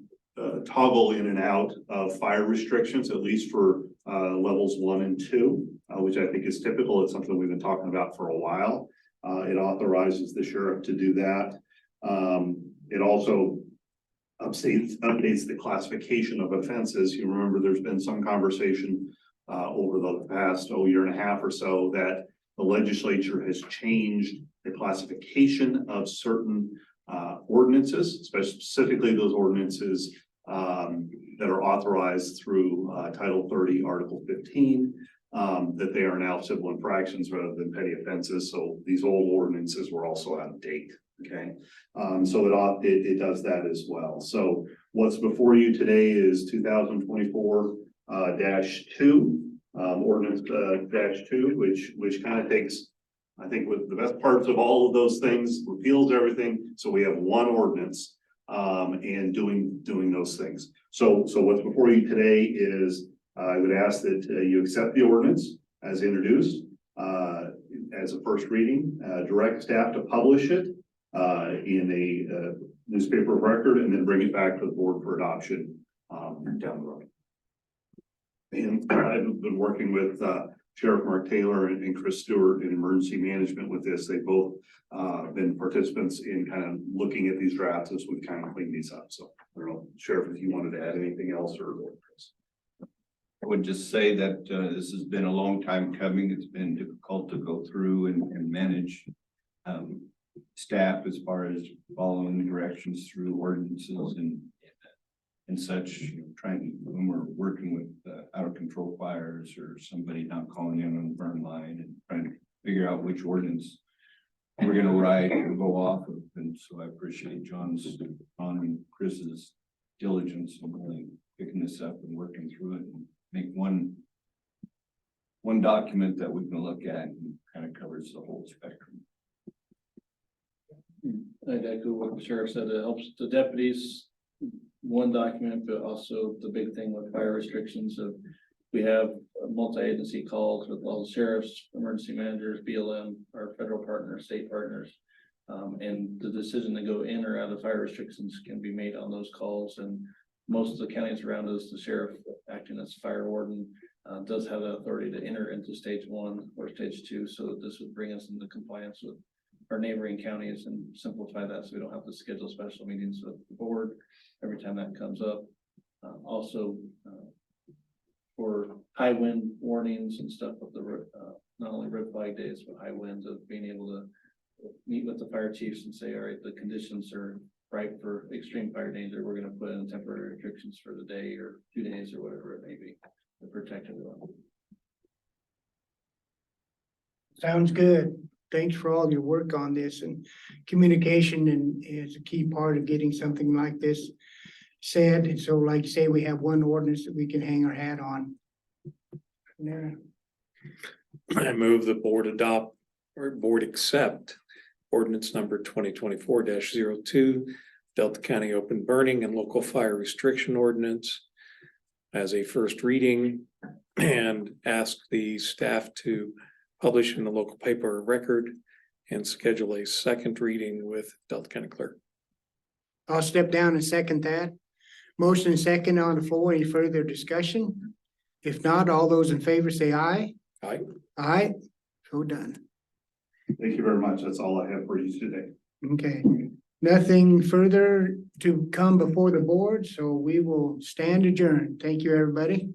S9: toggle in and out of fire restrictions, at least for levels 1 and 2, which I think is typical. It's something we've been talking about for a while. It authorizes the sheriff to do that. It also updates the classification of offenses. You remember there's been some conversation over the past year and a half or so that the legislature has changed the classification of certain ordinances, specifically those ordinances that are authorized through Title 30, Article 15, that they are now civil infractions rather than petty offenses. So these old ordinances were also out of date. Okay, so it does that as well. So what's before you today is 2024-2, ordinance -2, which kind of takes, I think, with the best parts of all of those things, repeals everything. So we have one ordinance and doing those things. So what's before you today is I would ask that you accept the ordinance as introduced as a first reading, direct staff to publish it in a newspaper of record, and then bring it back to the board for adoption down the road. And I've been working with Sheriff Mark Taylor and Chris Stewart in emergency management with this. They've both been participants in kind of looking at these drafts as we've kind of cleaned these up. So I don't know, Sheriff, if you wanted to add anything else or Chris.
S16: I would just say that this has been a long time coming. It's been difficult to go through and manage staff as far as following the directions through ordinances and such, trying, when we're working with out of control fires or somebody not calling in on the burn line and trying to figure out which ordinance we're going to write and go off of. And so I appreciate John and Chris's diligence in really picking this up and working through it and make one document that we can look at and kind of covers the whole spectrum.
S5: I'd echo what the sheriff said, it helps the deputies, one document, but also the big thing with fire restrictions of we have multi-agency calls with all the sheriffs, emergency managers, BLM, our federal partners, state partners. And the decision to go in or out of fire restrictions can be made on those calls, and most of the counties around us, the sheriff acting as fire warden does have the authority to enter into stage 1 or stage 2, so this would bring us into compliance with our neighboring counties and simplify that, so we don't have to schedule special meetings with the board every time that comes up. Also, for high wind warnings and stuff with the, not only red flag days, but high winds, of being able to meet with the fire chiefs and say, all right, the conditions are ripe for extreme fire danger, we're gonna put in temporary restrictions for the day or 2 days or whatever it may be to protect everyone.
S3: Sounds good. Thanks for all your work on this, and communication is a key part of getting something like this said. And so like you say, we have one ordinance that we can hang our hat on. Yeah.
S2: I move the board adopt or board accept ordinance number 2024-02, Delta County Open Burning and Local Fire Restriction Ordinance as a first reading, and ask the staff to publish in the local paper of record and schedule a second reading with Delta County Clerk.
S3: I'll step down and second that. Motion and second on the floor. Any further discussion? If not, all those in favor say aye.
S2: Aye.
S3: Aye. So done.
S9: Thank you very much. That's all I have for you today.
S3: Okay. Nothing further to come before the board, so we will stand adjourned. Thank you, everybody.